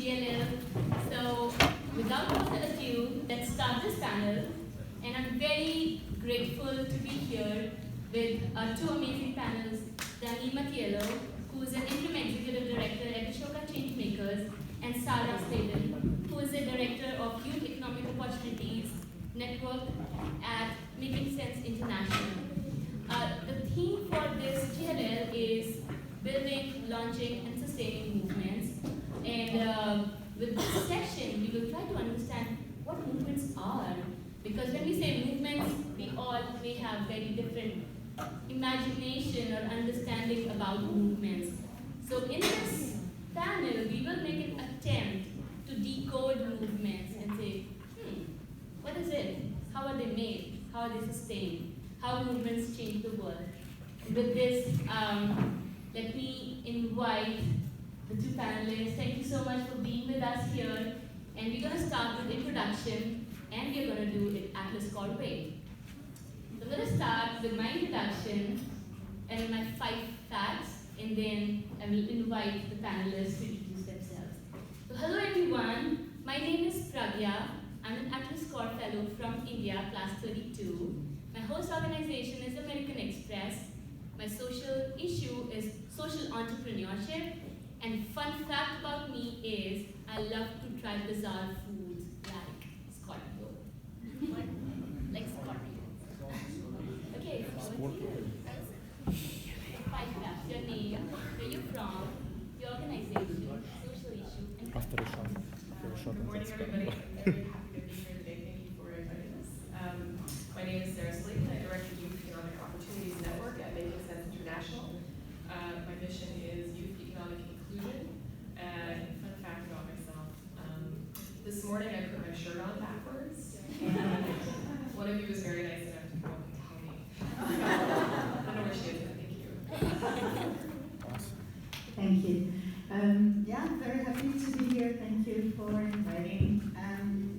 DLL. So, without further ado, let's start this panel. And I'm very grateful to be here with our two amazing panels, Danie Matielo, who is an interim executive director at Ashoka Changemakers, and Sladen, who is a director of Youth Economic Opportunities Network at Making Sense International. The theme for this GLL is building, launching, and sustaining movements. And with this session, we will try to understand what movements are. Because when we say movements, we all may have very different imagination or understanding about movements. So in this panel, we will make an attempt to decode movements and say, what is it? How are they made? How are they sustained? How movements change the world? With this, let me invite the two panelists. Thank you so much for being with us here. And we're going to start with introduction, and we're going to do it Atlas Core way. So I'm going to start with my introduction and my 5 facts, and then I will invite the panelists to introduce themselves. So hello everyone, my name is Pragya. I'm an Atlas Core Fellow from India, class 32. My host organization is American Express. My social issue is social entrepreneurship. And fun fact about me is I love to try bizarre foods like scorpio. Like scorpio. Okay, so 5 facts. Your name, where you're from, your organization, social issue, and After the shot. Good morning, everybody. I'm very happy to be here today. Thank you for inviting us. My name is Sladen. I direct the Youth Economic Opportunities Network at Making Sense International. My mission is youth economic inclusion. And fun fact about myself, this morning I put my shirt on backwards, and one of you was very nice enough to come up and tell me. I don't know where she is, but thank you. Thank you. Yeah, I'm very happy to be here. Thank you for inviting.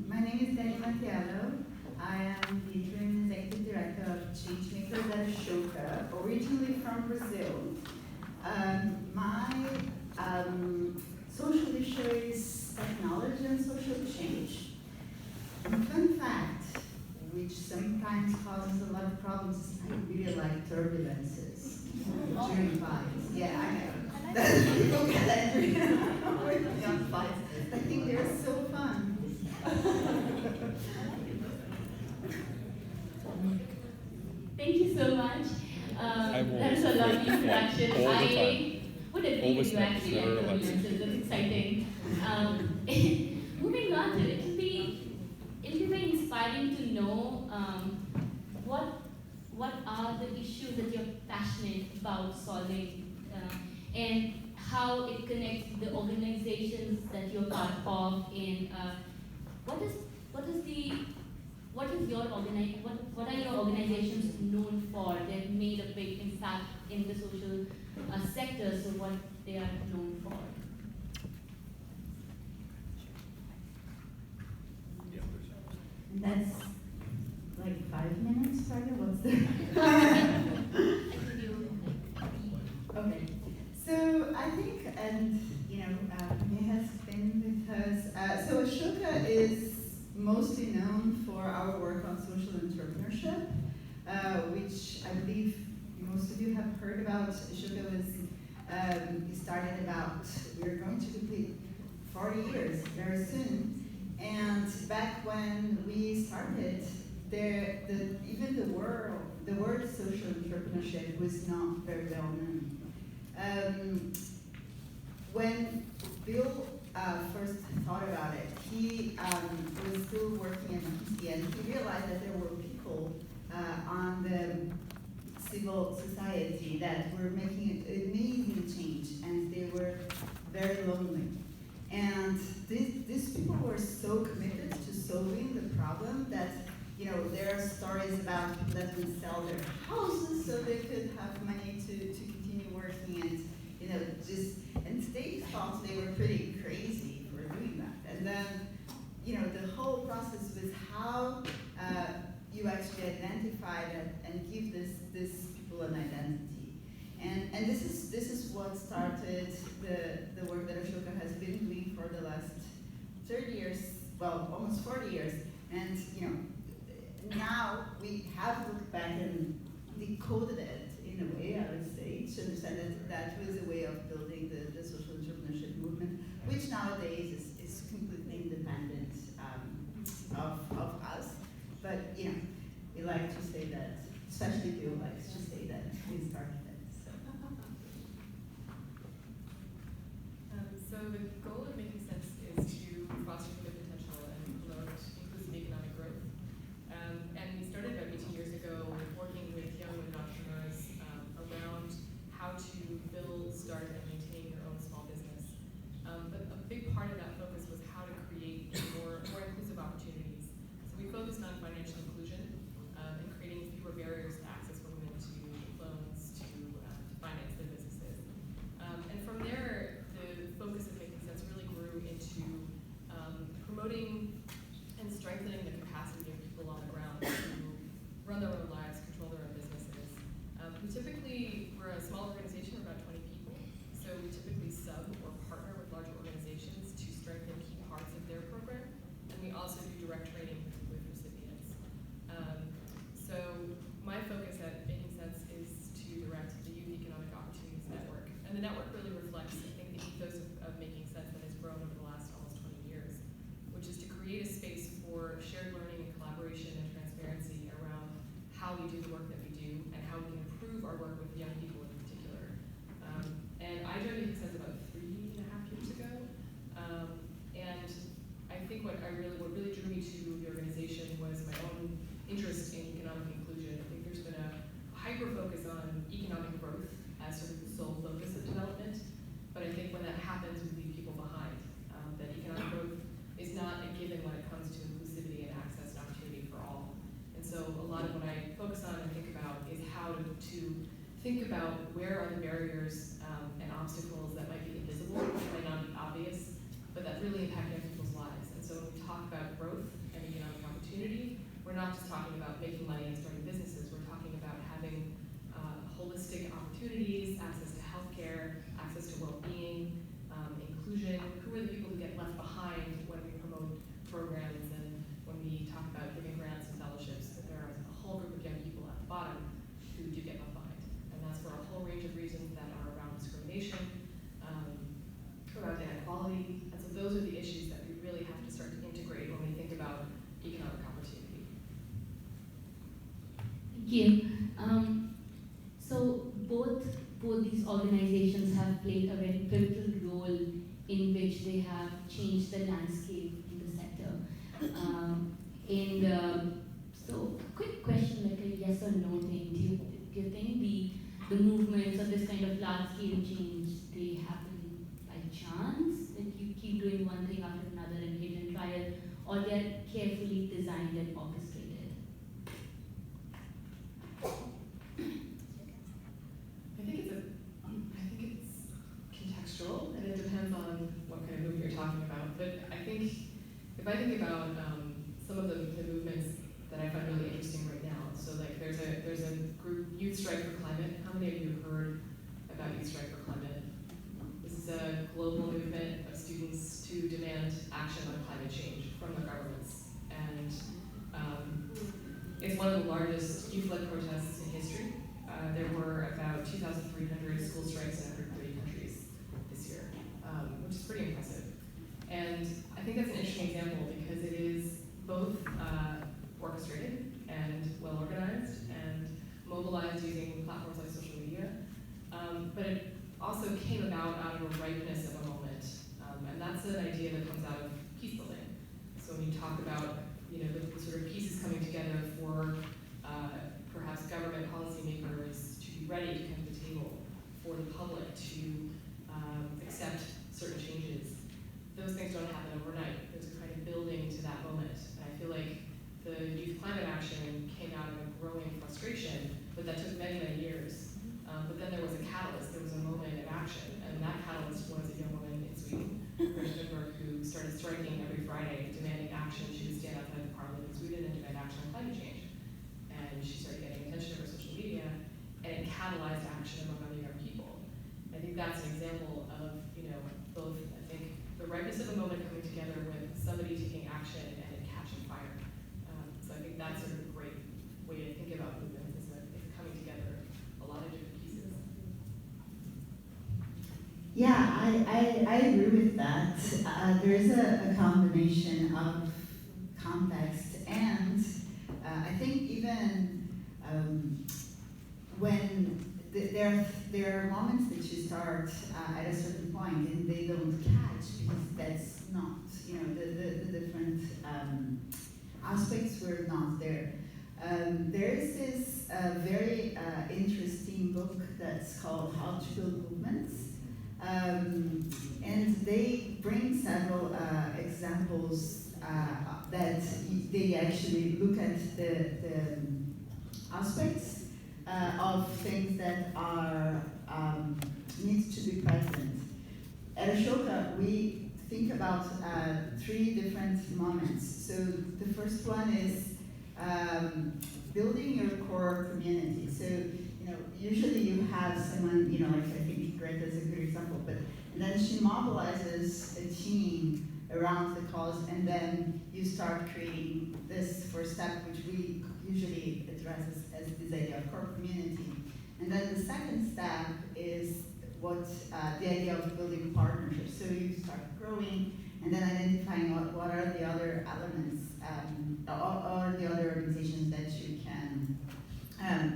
My name is Danie Matielo. I am the interim executive director of Changemakers at Ashoka, originally from Brazil. My social issue is technology and social change. And fun fact, which sometimes causes a lot of problems, I really like turbulences during flights. Yeah, I know. People get angry with me on flights. I think they're so fun. thank you so much. That's a lovely introduction. I would agree with you actually. That's exciting. Moving on to it, it'll be very inspiring to know what are the issues that you're passionate about solving, and how it connects to the organizations that you're part of. And what are your organizations known for? They've made a big impact in the social sector, so what they are known for. And that's like 5 minutes, Pragya? What's the... Okay. So I think, and he has been with us. So Ashoka is mostly known for our work on social entrepreneurship, which I believe most of you have heard about. Ashoka was started about, we're going to complete 40 years very soon. And back when we started, even the word social entrepreneurship was not very well known. When Bill first thought about it, he was still working in PC, and he realized that there were people on the civil society that were making an amazing change, and they were very lonely. And these people were so committed to solving the problem that, there are stories about people that would sell their houses so they could have money to continue working, and and they thought they were pretty crazy for doing that. And then, the whole process was how you actually identify that and give this people an identity. And this is what started the work that Ashoka has been doing for for the last 30 years, well, almost 40 years, and now we have looked back and decoded it in a way, I would say, to understand that that was a way of building the social entrepreneurship movement, which nowadays is completely independent of us. But we like to say that, especially Bill likes to say that we started it. So the goal of Making Sense is to foster human potential and promote inclusive economic growth. And we started about 18 years ago working with young women entrepreneurs around how to build, start, and maintain your own small business. But a big part of that focus was how to create more inclusive opportunities. So we focused on financial inclusion and creating fewer barriers to access for women to loans to finance their businesses. And from there, the focus of Making Sense really grew into promoting and strengthening the capacity of people on the ground to run their own lives, control their own businesses. We're a small organization, we're about 20 people, so we typically sub or partner with larger organizations to strengthen key parts of their program, and we also do direct training with recipients. So my focus at Making Sense is to direct the Youth Economic Opportunities Network, and the network really reflects, I think, the ethos of Making Sense that has grown over the last almost 20 years, which is to create a space for shared learning and collaboration and transparency around how we do the work that we do and how we can improve our work with young people in particular. And I joined Making Sense about 3.5 years ago, and I think what really drew me to the organization was my own interest in economic inclusion. I think there's been a hyper focus on economic growth as sort of the sole focus of development, but I think when that happens, we leave people behind. That economic growth is not a given when it comes to inclusivity and access and opportunity for all. And so a lot of what I focus on and think about is how to think about where are the barriers and obstacles that might be invisible, that might not be obvious, but that really impact young people's lives. And so when we talk about growth and economic opportunity, we're not just talking about making money and starting businesses, we're talking about having holistic opportunities, access to healthcare, access to well-being, inclusion. Who are the people who get left behind when we promote programs and when we talk about giving grants and fellowships? That there are a whole group of young people at the bottom who do get left behind. And that's for a whole range of reasons that are around discrimination, around inequality. And so those are the issues that we really have to start to integrate when we think about economic opportunity. Thank you. So both these organizations have played a very pivotal role in which they have changed the landscape in the sector. So quick question, like a yes or no thing. Do you think the movements of this kind of large-scale change, they happen by chance? Like you keep doing one thing after another and hit and trial, or they're carefully designed and orchestrated? I think it's contextual, and it depends on what kind of movement you're talking about. But I think, if I think about some of the movements that I find really interesting right now, so like there's a group, Youth Strike for Climate. How many of you have heard about Youth Strike for Climate? This is a global movement of students to demand action on climate change from their governments. And it's one of the largest youth-led protests in history. There were about 2,300 school strikes in 130 countries this year, which is pretty impressive. And I think that's an interesting example because it is both orchestrated and well-organized and mobilized using platforms like social media, but it also came about of a ripeness of a moment. And that's an idea that comes out of peace building. So when you talk about the sort of pieces coming together for perhaps government policymakers to be ready to come to the table, for the public to accept certain changes, those things don't happen overnight. There's a kind of building to that moment. And I feel like the youth climate action came out of a growing frustration, but that took many, many years. But then there was a catalyst, there was a moment of action, and that catalyst was a young woman in Sweden, Greta Thunberg, who started striking every Friday, demanding action. She would stand outside the parliament in Sweden and demand action on climate change. And she started getting attention over social media, and it catalyzed action among other young people. I think that's an example of, both, I think, the ripeness awareness of a moment coming together with somebody taking action and it catching fire. So I think that's sort of a great way to think about movements, is that it's coming together a lot of different pieces. Yeah, I agree with that. There is a combination of context and I think even when there are moments that you start at a certain point and they don't catch because that's not, the different aspects were not there. There is this very interesting book that's called How to Build Movements. And they bring several examples that they actually look at the aspects of things that are need to be present. At Ashoka, we think about 3 different moments. So the first one is building your core community. So usually you have someone, like I think Greta is a good example, but and then she mobilizes a team around the cause, and then you start creating this first step, which we usually address as this idea of core community. And then the second step is what the idea of building partnerships. So you start growing, and then identifying what are the other elements, or the other organizations that you can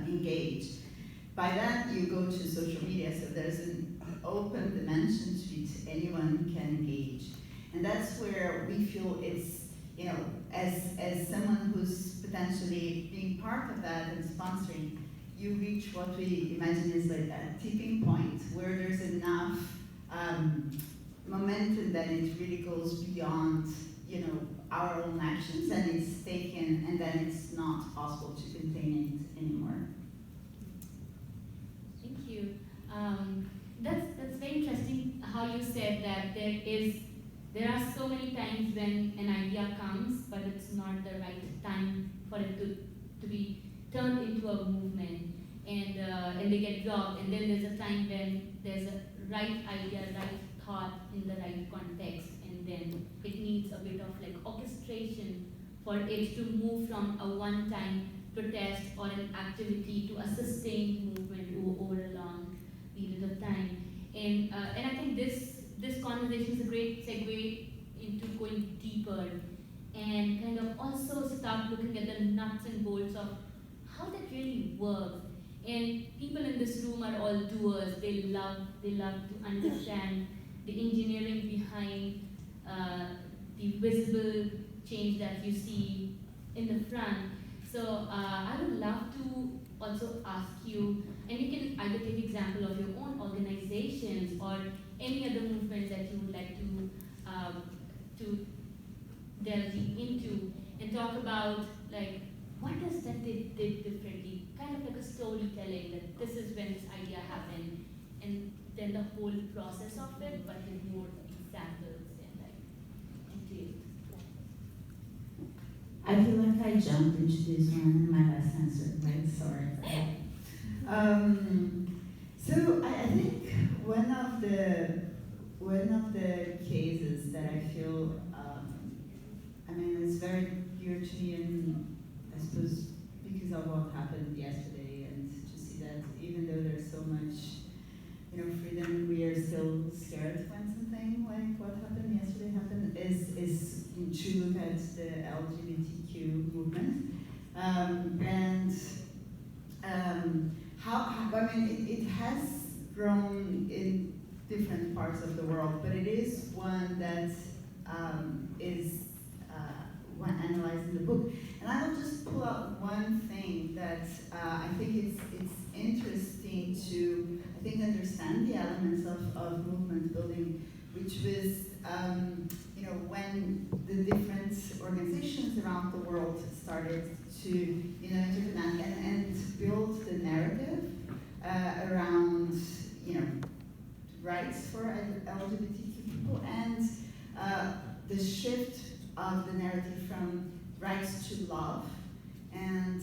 engage. By that, you go to social media, so there's an open dimension to it, anyone can engage. And that's where we feel it's, as someone who's potentially being part of that and sponsoring, you reach what we imagine is like a tipping point where there's enough momentum that it really goes beyond, our own actions, and it's taken, and then it's not possible to contain it anymore. Thank you. That's very interesting how you said that there are so many times when an idea comes, but it's not the right time for it to be turned into a movement, and they get dropped. And then there's a time when there's a right idea, right thought in the right context, and then it needs a bit of like orchestration for it to move from a one-time protest or an activity to a sustained movement over a long period of time. And I think this conversation is a great segue into going deeper and kind of also start looking at the nuts and bolts of how that really works. And people in this room are all doers. They love to understand the engineering behind the visible change that you see in the front. So I would love to also ask you, and you can either take example of your own organizations or any other movement that you would like to delve deep into, and talk about like what does that did differently, kind of like a storytelling that this is when this idea happened, and then the whole process of it, but with more examples and like details. I feel like I jumped into this one in my last answer, right? Sorry. So I think one of the cases that I feel, it's very dear to me, and I suppose because of what happened yesterday, and to see that even though there's so much, freedom, we are still scared when something like what happened yesterday happened, is to look at the LGBTQ movement, it has grown in different parts of the world, but it is one that is when analyzed in the book. And I will just pull out one thing that I think it's interesting to, understand the elements of movement building, which was, when the different organizations around the world started to, interconnect and build the narrative around, rights for LGBTQ people, and the shift of the narrative from rights to love, and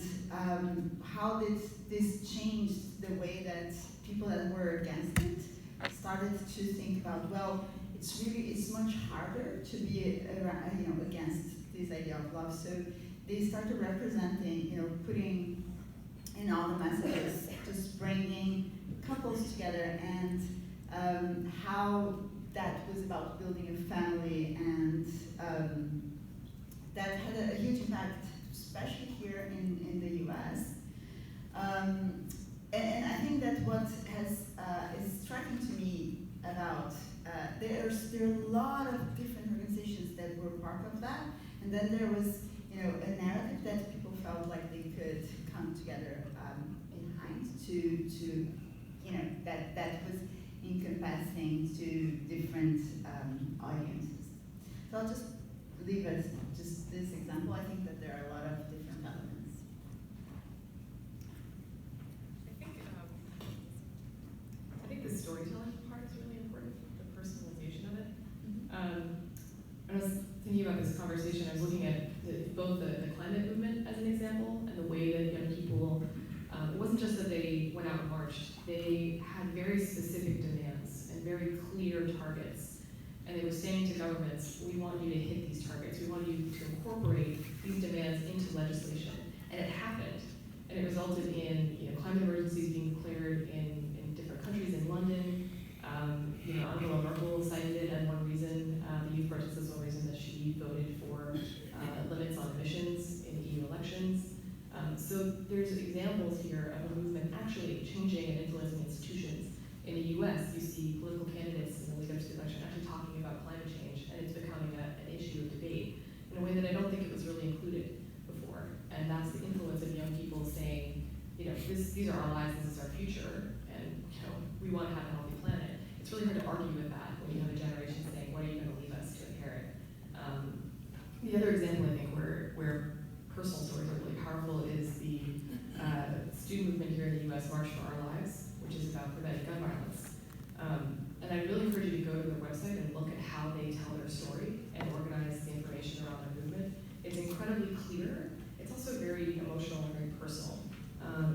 how did this change the way that people that were against it started to think about, well, it's much harder to be against this idea of love. So they started representing, putting in all the messages, just bringing couples together, and how that was about building a family, and that had a huge impact, especially here in the US. And I think that what is striking to me about there are a lot of different organizations that were part of that, and then there was a narrative that people felt like they could come together behind to that was encompassing to different audiences. So I'll just leave it just this example. I think that there are a lot of different elements. I think the storytelling part is really important, the personalization of it. I was thinking about this conversation, I was looking at both the climate movement as an example, and the way that young people, it wasn't just that they went out and marched, they had very specific demands and very clear targets. And they were saying to governments, we want you to hit these targets, we want you to incorporate these demands into legislation. And it happened. And it resulted in climate emergencies being declared in different countries. In London, Angela Merkel cited it as one reason, the youth protests as one reason that she voted for limits on emissions in EU elections. So there's examples here of a movement actually changing and influencing institutions. In the US, you see political candidates in the lead up to the election actually talking about climate change, and it's becoming an issue of debate in a way that I don't think it was really included before. And that's the influence of young people saying, these are our lives, this is our future, and we want to have a healthy planet. It's really hard to argue with that when you have a generation saying, what are you going to leave us to inherit? The other example, I think, where personal stories are really powerful is the student movement here in the US, March for Our Lives, which is about preventing gun violence. And I really encourage you to go to their website and look at how they tell their story and organize the information around their movement. It's incredibly clear. It's also very emotional and very personal.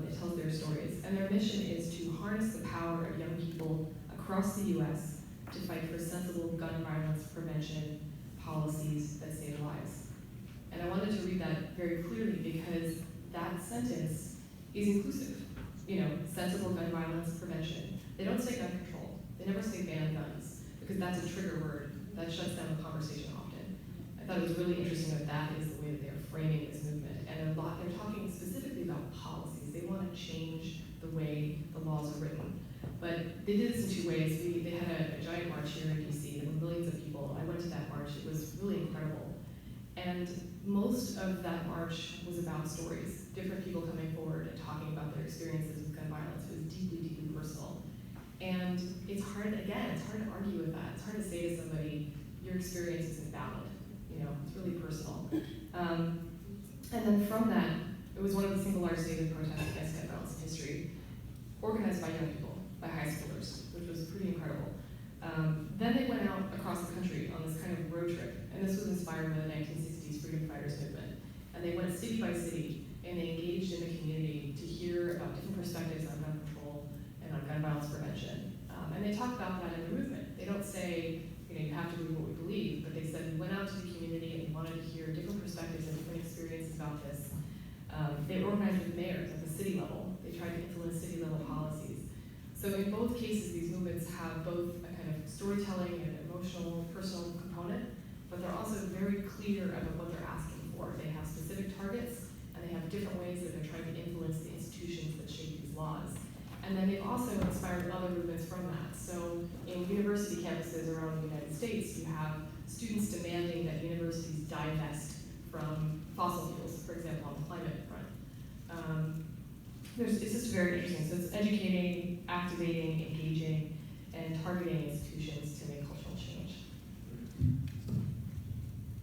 It tells their stories. And their mission is to harness the power of young people across the US to fight for sensible gun violence prevention policies that save lives. And I wanted to read that very clearly because that sentence is inclusive. Sensible gun violence prevention. They don't say gun control. They never say ban guns, because that's a trigger word that shuts down the conversation often. I thought it was really interesting that is the way that they're framing this movement. And they're talking specifically about policies. They want to change the way the laws are written. But they did this in two ways. They had a giant march here in DC. There were millions of people. I went to that march. It was really incredible. And most of that march was about stories. Different people coming forward and talking about their experiences with gun violence. It was deeply, deeply personal. And it's hard to argue with that. It's hard to say to somebody, your experience isn't valid. It's really personal. And then from that, it was one of the single largest daily protests against gun violence in history, organized by young people, by high schoolers, which was pretty incredible. Then they went out across the country on this kind of road trip, and this was inspired by the 1960s freedom fighters movement. And they went city by city, and they engaged in the community to hear about different perspectives on gun control and on gun violence prevention. And they talk about that in the movement. They don't say, you have to believe what we believe, but they said we went out to the community and we wanted to hear different perspectives and different experiences about this. They organized with mayors at the city level. They tried to influence city level policies. So in both cases, these movements have both a kind of storytelling and emotional, personal component, but they're also very clear about what they're asking for. They have specific targets, and they have different ways that they're trying to influence the institutions that shape these laws. And then they've also inspired other movements from that. So in university campuses around the United States, you have students demanding that universities divest from fossil fuels, for example, on the climate front. It's just very interesting. So it's educating, activating, engaging, and targeting institutions to make cultural change.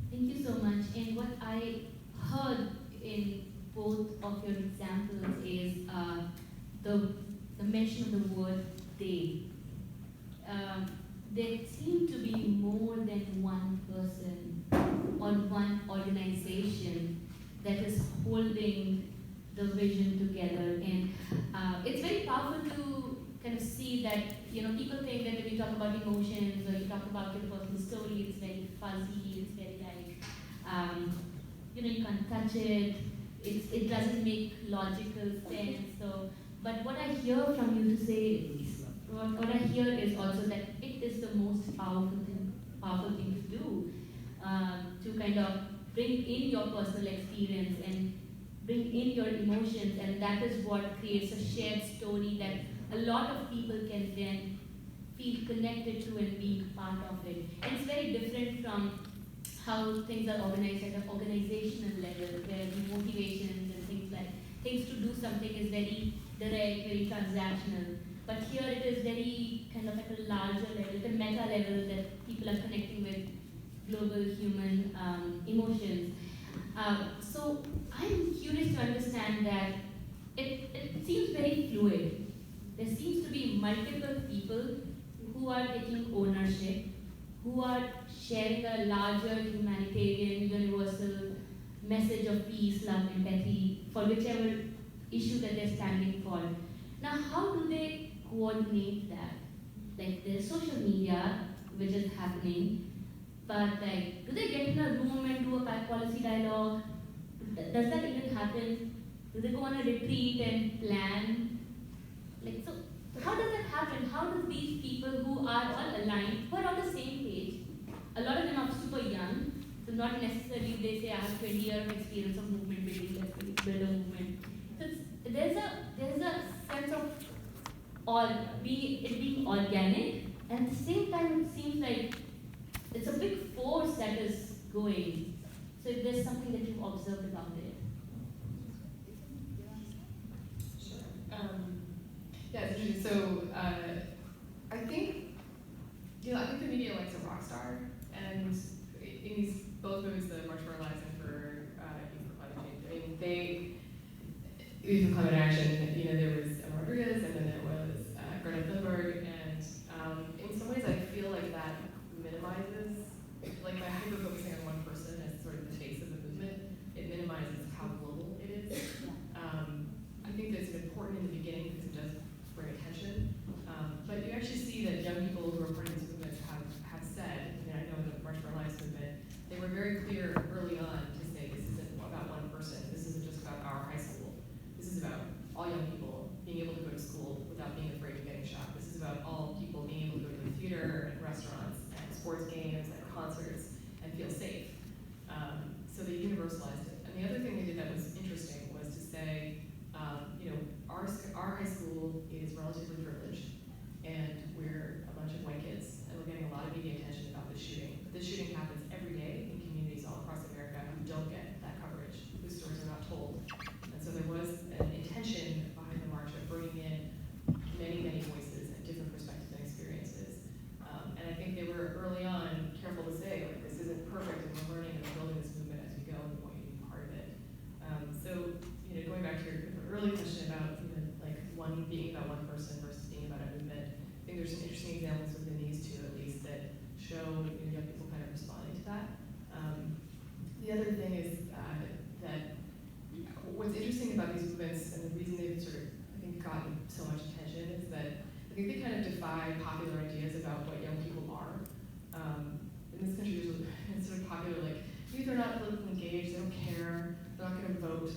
Thank you so much. And what I heard in both of your examples is the mention of the word they. There seem to be more than one person or one organization that is holding the vision together, and it's very powerful to kind of see that people think that when you talk about emotions or you talk talk about your personal story, it's very fuzzy, it's very like, you can't touch it, it doesn't make logical sense. So, but what I hear from you to say is, what I hear is also that it is the most powerful thing to do, to kind of bring in your personal experience and bring in your emotions, and that is what creates a shared story that a lot of people can then feel connected to and be part of it. And it's very different from how things are organized at an organizational level, where the motivations and things to do something is very direct, very transactional. But here it is very kind of at a larger level, the meta level, that people are connecting with global human emotions. So I'm curious to understand that it seems very fluid. There seems to be multiple people who are taking ownership, who are sharing a larger humanitarian, universal message of peace, love, empathy, for whichever issue that they're standing for. Now, how do they coordinate that? Like, there's social media, which is happening, but like, do they get in a room and do a policy dialogue? Does that even happen? Do they go on a retreat and plan? Like, so how does that happen? How do these people who are all aligned, who are on the same page, a lot of them are super young, so not necessarily they say I have 20 years of experience of movement building, let's build a movement. So there's a sense of it being organic, and at the same time it seems like it's a big force that is going. So if there's something that you've observed about it. Sure. Yeah, it's interesting. So I think the media likes a rock star, and in these both movies, the March for Our Lives and for Youth for Climate Change, I mean, Youth for Climate Action, there was Emma Rodriguez, and then there was Greta Thunberg, and in some ways I feel like that minimizes, like by hyper-focusing on one person as sort of the face of the movement, it minimizes how global it is. I think that's important in the beginning because it does bring attention, but you actually see that young people who are part of these movements have said, I know the March for Our Lives movement, they were very clear early on to say this isn't about one person, this isn't just about our high school, this is about all young people being able to go to school without being afraid of getting shot. This is about all people being able to go to the theater and restaurants and sports games and concerts and feel safe. So they universalized it. And the other thing they did that was interesting was to say, our high school is relatively privileged, and we're a bunch of white kids, and we're getting a lot of media attention about this shooting. But this shooting happens every day in communities all across America who don't get that coverage, whose stories are not told. And so there was an intention behind the march of bringing in many, many voices and different perspectives and experiences. And I think they were early on careful to say, like, this isn't perfect, and we're learning and building this movement as we go, and we want you to be part of it. So, going back to your early question about one being about one person versus being about a movement, I think there's some interesting examples within these two, at least, that show young people kind of responding to that. The other thing is that what's interesting about these movements, and the reason they've sort of, I think, gotten so much attention, is that I think they kind of defy popular ideas about what young people are. In this country, it's sort of popular, like, youth are not politically engaged, they don't care, they're not going to vote.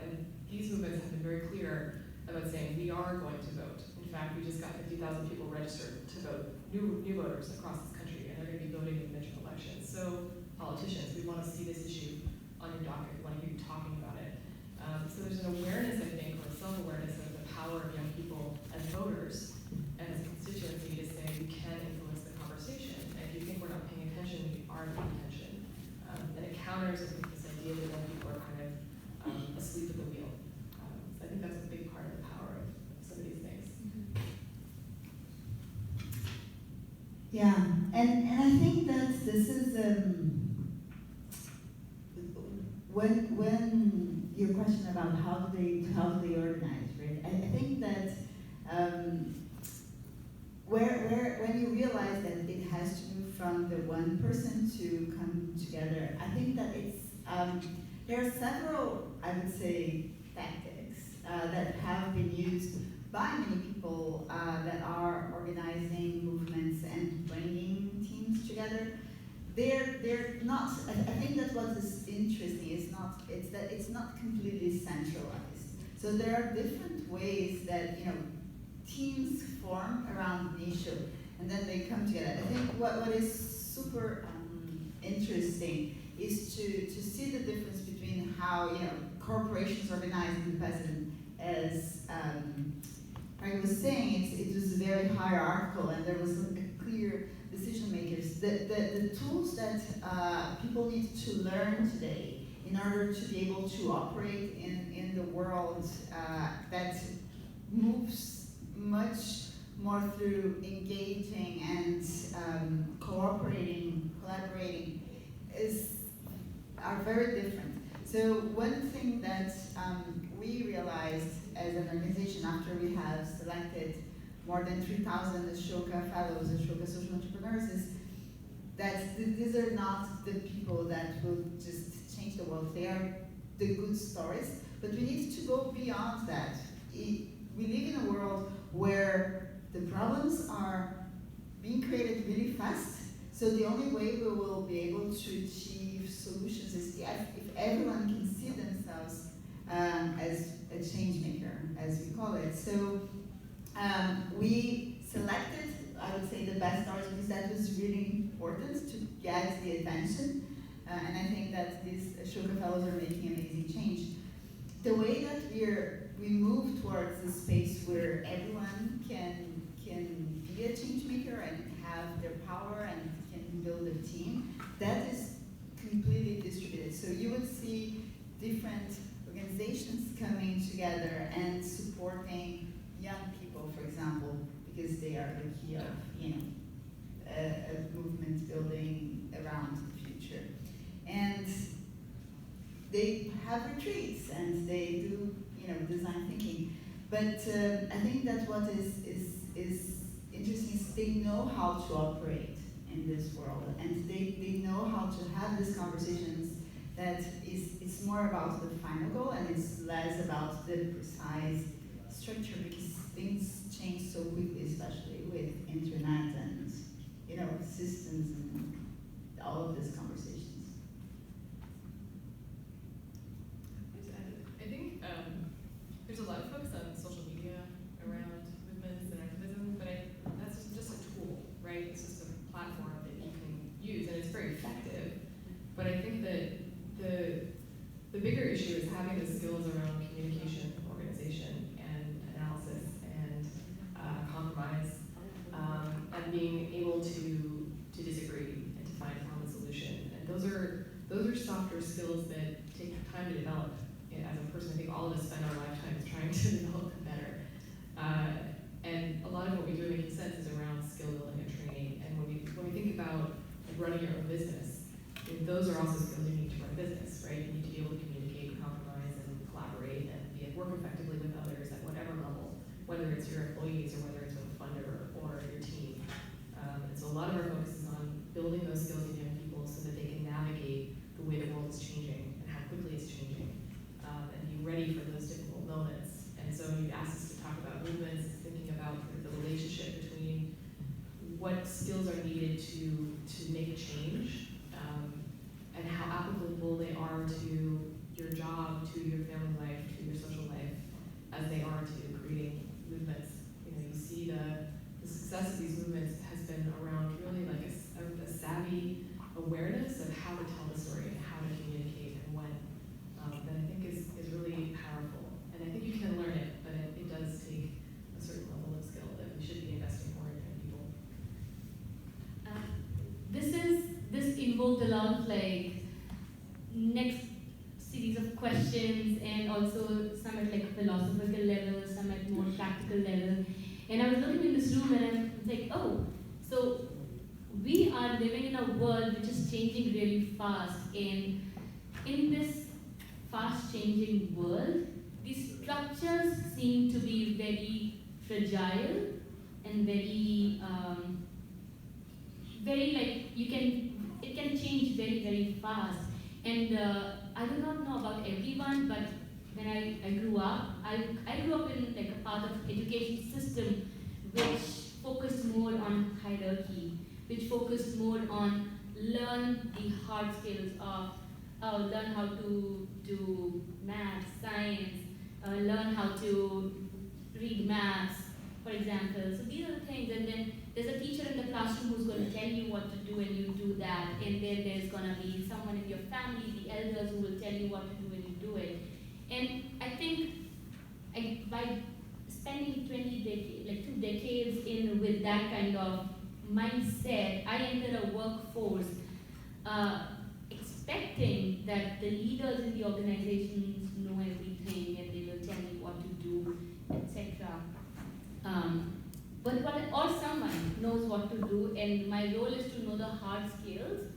And these movements have been very clear about saying we are going to vote. In fact, we just got 50,000 people registered to vote, new voters across this country, and they're going to be voting in the midterm elections. So politicians, we want to see this issue on your docket, we want to hear you talking about it. So there's an awareness, I think, or self-awareness of the power of young people as voters and as a constituency to say we can influence the conversation. And if you think we're not paying attention, we are paying attention. And it counters, I think, this idea that young people are kind of asleep at the wheel. So I think that's a big part of the power of some of these things. Yeah, and I think that this is when your question about how do they organize, right? I think that when you realize that it has to move from the one person to come together, I think that it's there are several, I would say, tactics that have been used by many people that are organizing movements and bringing together. They're not. I think that what is interesting is not. It's that it's not completely centralized. So there are different ways that teams form around an issue, and then they come together. I think what is super interesting is to see the difference between how corporations organize in the past, and as I was saying, it was very hierarchical, and there was a clear decision makers. The tools that people need to learn today in order to be able to operate in the world that moves much more through engaging and collaborating, are very different. So one thing that we realized as an organization after we have selected more than 3,000 Ashoka fellows, Ashoka social entrepreneurs, is that these are not the people that will just change the world. They are the good stories, but we need to go beyond that. We live in a world where the problems are being created really fast, so the only way we will be able to achieve solutions is if everyone can see themselves as a change maker, as we call it. So we selected, I would say, the best stories because that was really important to get the attention. And I think that these Ashoka Fellows are making amazing change. The way that we move towards a space where everyone can be a change maker and have their power and can build a team, that is completely distributed. So you would see different organizations coming together and supporting young people, for example, because they are the key of a movement building around the future. And they have retreats and they do design thinking. But I think that what is interesting is they know how to operate in this world, and they know how to have these conversations that it's more about the final goal and it's less about the precise structure, because things change so quickly, especially with internet and systems and all of these conversations. I think there's a lot of focus on social media around movements and activism, but that's just a tool, right? It's just a platform that you can use, and it's very effective. But I think that the bigger issue is having the skills around communication, organization, and analysis, and compromise, and being able to disagree and to find a common solution. And those are softer skills that take time to develop. As a person, I think all of us spend our lifetimes trying to develop them better. And a lot of what we do in Making Sense is around skill building and training. And when we think about running your own business, those are also skills you need to run a business, right? You need to be able to communicate, compromise, and collaborate, and work effectively with others at whatever level, whether it's your employees or whether it's a funder or your team. And so a lot of our focus is on building those skills in young people so that they can navigate the way the world is changing and how quickly it's changing, and be ready for those difficult moments. And so you asked us to talk about movements, thinking about the relationship between what skills are needed to make a change, and how applicable they are to your job, to your family life, to your social life, as they are to creating movements. You see the success of these movements has been around really like a savvy awareness of how to tell the story and how to communicate and when, that I think is really powerful. And I think you can learn it, but it does take a certain level of skill that we should be investing more in young people. This invoked a lot of next series of questions, and also some at philosophical level, some at more practical level. And I was looking in this room and I'm like, oh, so we are living in a world which is changing really fast. And in this fast changing world, these structures seem to be very fragile and very it can change very, very fast. And I do not know about everyone, but when I grew up, I grew up in a part of education system which focused more on hierarchy. which focused more on learn the hard skills of learn how to do math, science, learn how to read maths, for example. So these are the things, and then there's a teacher in the classroom who's going to tell you what to do and you do that, and then there's going to be someone in your family, the elders, who will tell you what to do and you do it. And I think by spending 2 decades in with that kind of mindset, I entered a workforce expecting that the leaders in the organizations know everything and they will tell me what to do, etc. Or someone knows what to do, and my role is to know the hard skills,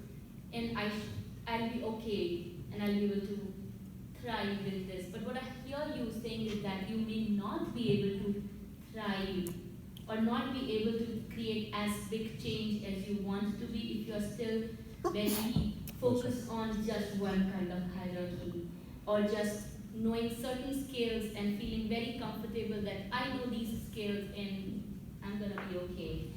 and I'll be okay, and I'll be able to thrive in this. But what I hear you saying is that you may not be able to thrive or not be able to create as big change as you want to be if you're still very focused on just one kind of hierarchy, or just knowing certain skills and feeling very comfortable that I know these skills and I'm gonna be okay.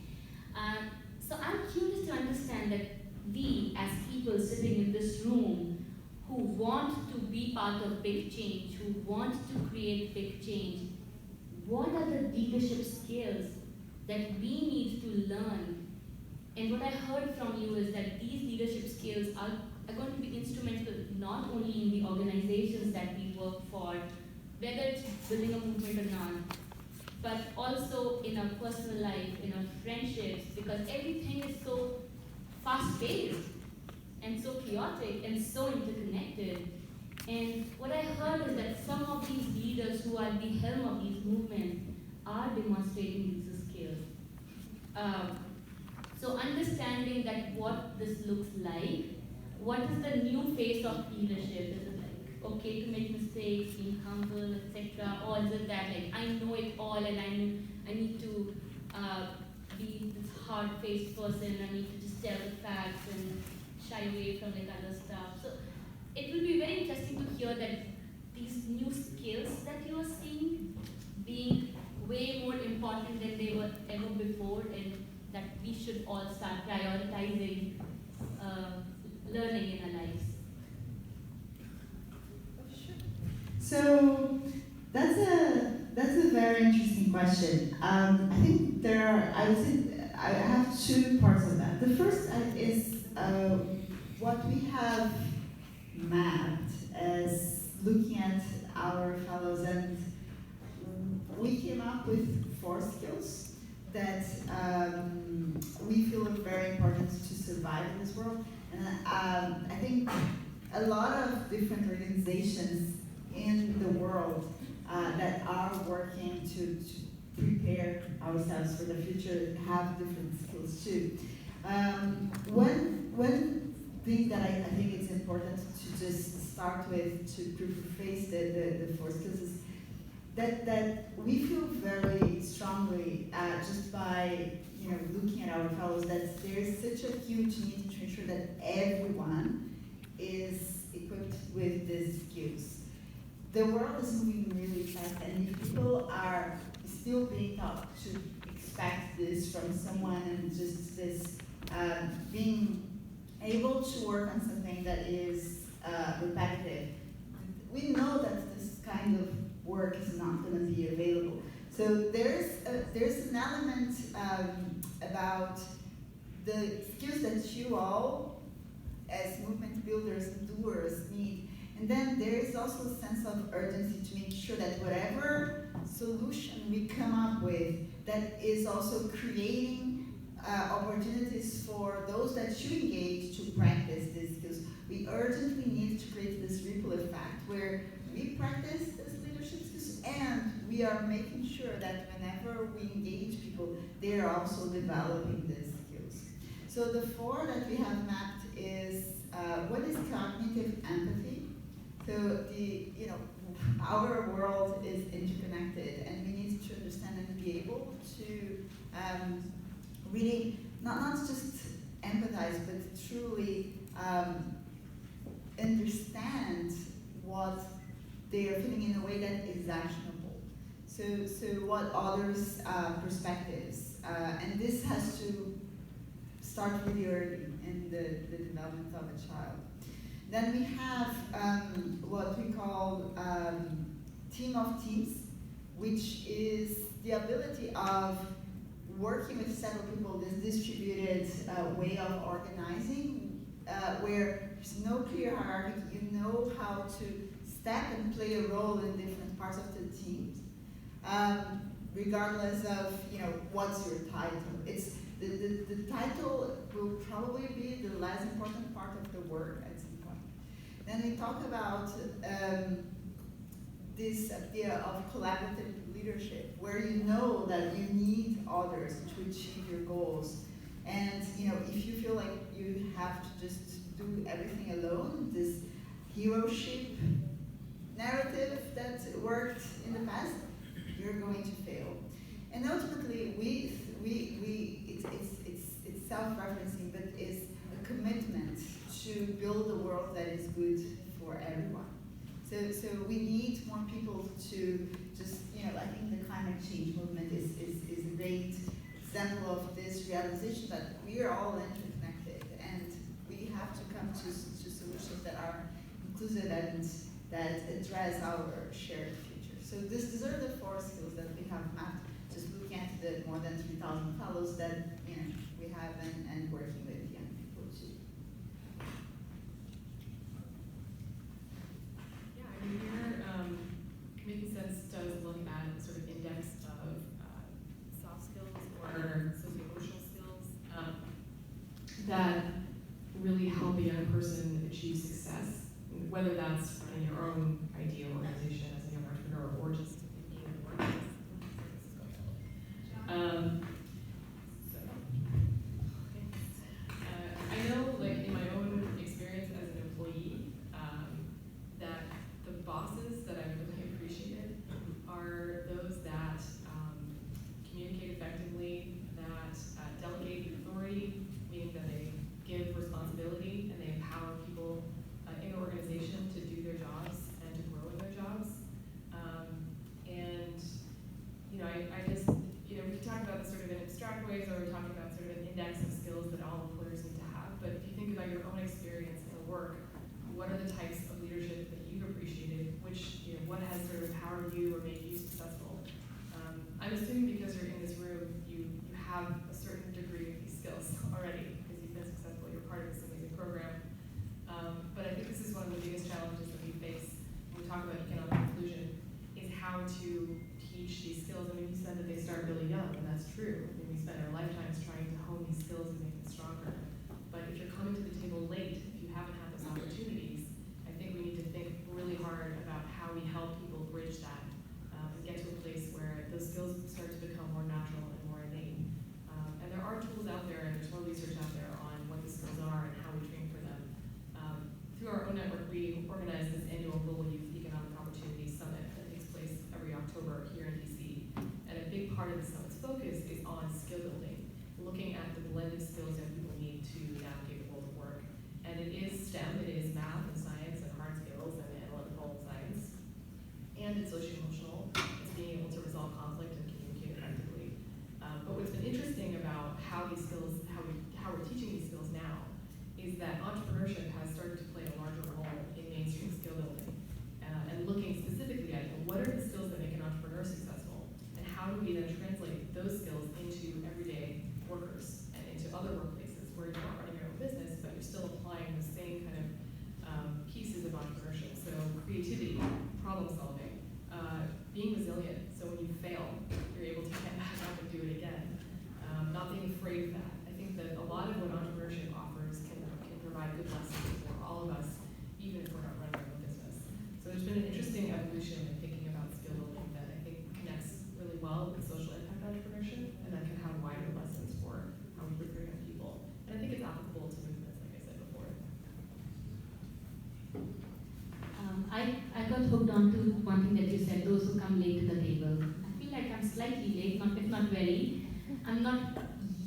So I'm curious to understand that we, as people sitting in this room, who want to be part of big change, who want to create big change, what are the leadership skills that we need to learn? And what I heard from you is that these leadership skills are going to be instrumental not only in the organizations that we work for, whether it's building a movement or not, but also in our personal life, in our friendships, because everything is so fast-paced and so chaotic and so interconnected. And what I heard is that some of these leaders who are at the helm of these movements are demonstrating these skills. So understanding that what this looks like, what is the new face of leadership? Is it like okay to make mistakes, being humble, etc., or is it that like I know it all and I need to be this hard-faced person, I need to just tell the facts and shy away from like other stuff? So it will be very interesting to hear that these new skills that you are seeing being way more important than they were ever before, and that we should all start prioritizing learning in our lives. So that's a very interesting question. I think there are, I have two parts of that. The first is what we have mapped as looking at our fellows, and we came up with 4 skills that we feel are very important to survive in this world. And I think a lot of different organizations in the world that are working to prepare ourselves for the future have different skills too. One thing that I think it's important to just start with to preface the 4 skills is that we feel very strongly just by looking at our fellows that there is such a huge need to ensure that everyone is equipped with these skills. The world is moving really fast, and if people are still being taught to expect this from someone and just this being able to work on something that is repetitive, we know that this kind of work is not going to be available. So there's an element about the skills that you all, as movement builders and doers, need. And then there is also a sense of urgency to make sure that whatever solution we come up with, that is also creating opportunities for those that should engage to practice these skills. We urgently need to create this ripple effect where we practice these leadership skills and we are making sure that whenever we engage people, they are also developing these skills. So the 4 that we have mapped is what is cognitive empathy. So our world is interconnected, and we need to understand and be able to really not just empathize, but truly understand what they are feeling in a way that is actionable. So what others' perspectives, and this has to start really early in the development of a child. Then we have what we call team of teams, which is the ability of working with several people, this distributed way of organizing, where there's no clear hierarchy. You know how to step and play a role in different parts of the team, regardless of what's your title. It's the title will probably be the less important part of the work at some point. Then we talk about this idea of collaborative leadership, where you know that you need others to achieve your goals. And if you feel like you have to just do everything alone, this heroship narrative that worked in the past, you're going to fail. And ultimately, it's self-referencing, but it's a commitment to build a world that is good for everyone. So we need more people to just, I think the climate change movement is a great example of this realization that we are all interconnected, and we have to come to solutions that are inclusive and that address our shared future. So these are the 4 skills that we have mapped, just looking at the more than 3,000 fellows that we have and working with young people too. Here, Making Sense does look at sort of index of soft skills or socio-emotional skills that really help a young person achieve success, whether that's in your own ideal organization as a young entrepreneur or just being in the workplace. I know, like in my own experience as an employee, that the bosses that I've really appreciated are those that communicate effectively, that delegate authority, meaning that they give responsibility and they empower people in the organization to do their jobs and to grow in their jobs. I guess, we can talk about this sort of in abstract ways, or we're talking about sort of an index of skills that all employers need to have. But if you think about your own experience in work, what are the types of leadership that you've appreciated? What has sort of empowered you or made you successful? I'm assuming because you're in this room, you have a certain degree of these skills already, because you've been successful, you're part of this amazing program. But I think this is one of the biggest challenges that we face when we talk about economic inclusion, is how to teach these skills. I mean, you said that they start really young, and that's true. I mean, we spend our lifetimes trying to hone these skills and make them stronger. But if you're coming to the table late, if you haven't had those opportunities, I think we need to think really hard about how we help people bridge that and get to a place where those skills start to become more natural and more innate. And there are tools out there, and there's more research out there on what the skills are and how we train for them. Through our own network, we organize this annual Global Youth Economic Opportunities Summit that takes place every October here in DC. And a big part of the summit's focus is on skill building, looking at the blended skills that people need to navigate the world of work. And it is STEM, it is math and science and hard skills and analytical science. And it's socio-emotional, it's being able to resolve conflict and communicate effectively. But what's been interesting about how these skills, how we're teaching these skills now, is that entrepreneurship has started to play a larger role in mainstream skill building. And looking specifically at what are the skills that make an entrepreneur successful, and how do we then translate those skills into everyday workers and into other workplaces where you're not running your own business, but you're still applying the same kind of pieces of entrepreneurship. So creativity, problem solving, being resilient. So when you fail, you're able to get back up and do it again. Not being afraid of that. I think that a lot of what entrepreneurship offers can provide good lessons for all of us, even if we're not running our own business. So there's been an interesting evolution in thinking about skill building that I think connects really well with social impact entrepreneurship, and that can have wider lessons for how we prepare young people. And I think it's applicable to movements, like I said before. I got hooked on to one thing that you said, those who come late to the table. I feel like I'm slightly late, if not very. I'm not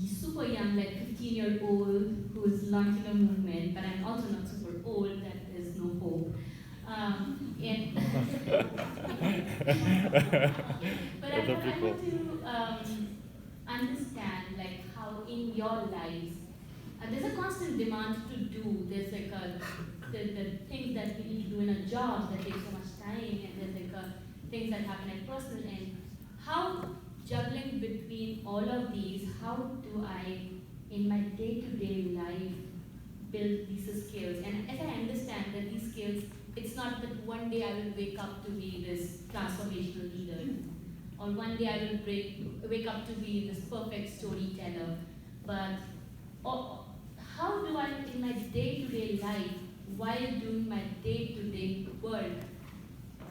super young, like 15-year-old who's launching a movement, but I'm also not super old, that there's no hope. But I want to understand like how in your lives there's a constant demand to do. There's like the things that we need to do in a job that take so much time, and there's like things that happen at personal end. How juggling between all of these, how do I, in my day-to-day life, build these skills? And as I understand that these skills, it's not that one day I will wake up to be this transformational leader, or one day I will wake up to be this perfect storyteller, but how do I, in my day-to-day life, while doing my day-to-day work,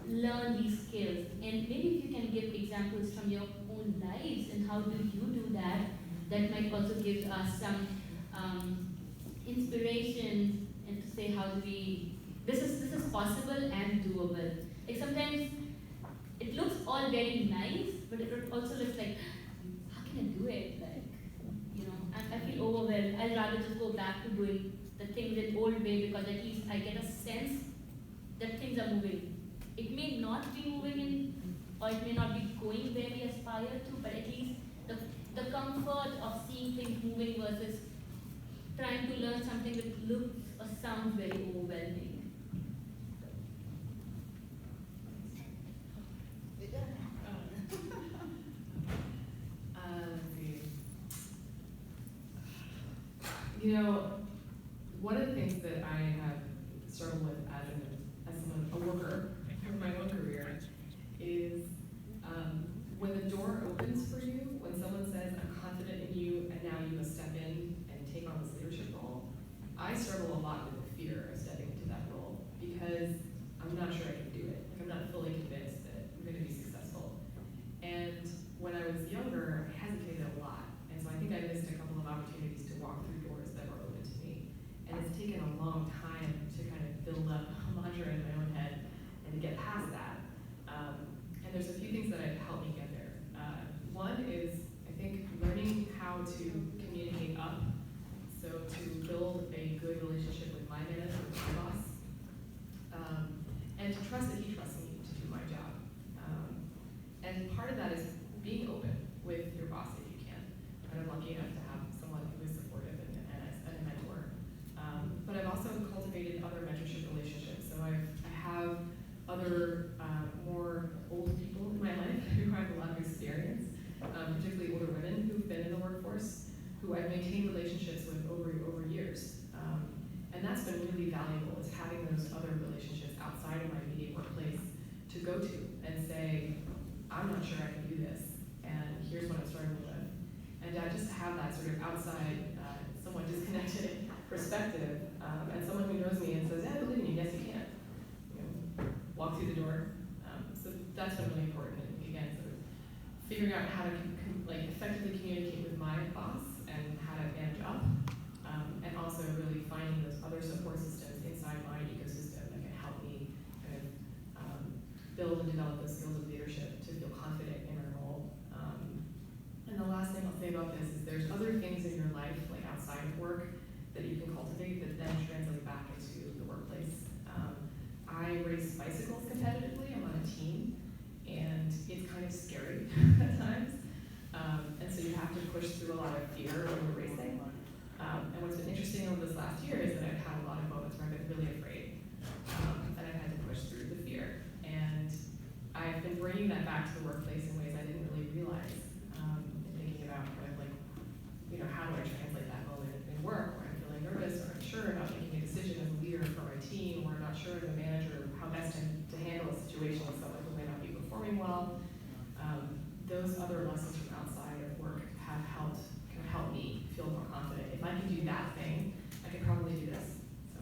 learn these skills? And maybe if you can give examples from your own lives and how do you do that, that might also give us some inspiration, and to say how do we, this is possible and doable. Like sometimes it looks all very nice, but it also looks like, how can I do it? Like, you know, I feel overwhelmed. I'd rather just go back to doing the things in old way, because at least I get a sense that things are moving. It may not be moving in, or it may not be going where we aspire to, but at least the comfort of seeing things moving versus trying to learn something that looks or sounds very overwhelming. Let's see. You know, one of the things that I have struggled with as someone, a worker in my own career is when the door opens for you, when someone says, I'm confident in you, and now you must step in and take on this leadership role, I struggle a lot with the fear of stepping into that role because I'm not sure I can do it. Like, I'm not fully convinced that I'm going to be successful. And when I was younger, I hesitated a lot. And so I think I missed a couple of opportunities to walk through doors that were open to me. And it's taken a long time to kind of build up a mantra in my own head and to get past that. And there's a few things that have helped me get there. One is, I think, learning how to communicate up. So to build a good relationship with my manager, with my boss, and to trust that he trusts me to do my job. And part of that is being open with your boss if you can. And I'm lucky enough to have someone who is supportive and a mentor. But I've also cultivated other mentorship relationships. So I have other more old people in my life who have a lot of experience, particularly older women who've been in the workforce, who I've maintained relationships with over years. And that's been really valuable, is having those other relationships outside of my immediate workplace to go to and say, I'm not sure I can do this, and here's what I'm struggling with. And I just have that sort of outside, somewhat disconnected perspective, and someone who knows me and says, yeah, I believe in you, yes you can. You know, walk through the door. So that's been really important. And again, sort of figuring out how to effectively communicate with my boss and how to manage up, and also really finding those other support systems inside my ecosystem that can help me kind of build and develop those skills of leadership to feel confident in my role. And the last thing I'll say about this is there's other things in your life, like outside of work, that you can cultivate that then translate back into the workplace. I race bicycles competitively. I'm on a team, and it's kind of scary at times. And so you have to push through a lot of fear when you're racing. And what's been interesting over this last year is that I've had a lot of moments where I've been really afraid, and I've had to push through the fear. And I've been bringing that back to the workplace in ways I didn't really realize, and thinking about kind of like, you know, how do I translate that moment in work where I'm feeling nervous or unsure about making a decision as a leader for my team, or I'm not sure as a manager how best to handle a situation with someone who may not be performing well. Those other lessons from outside of work have helped me feel more confident. If I can do that thing, I can probably do this. So.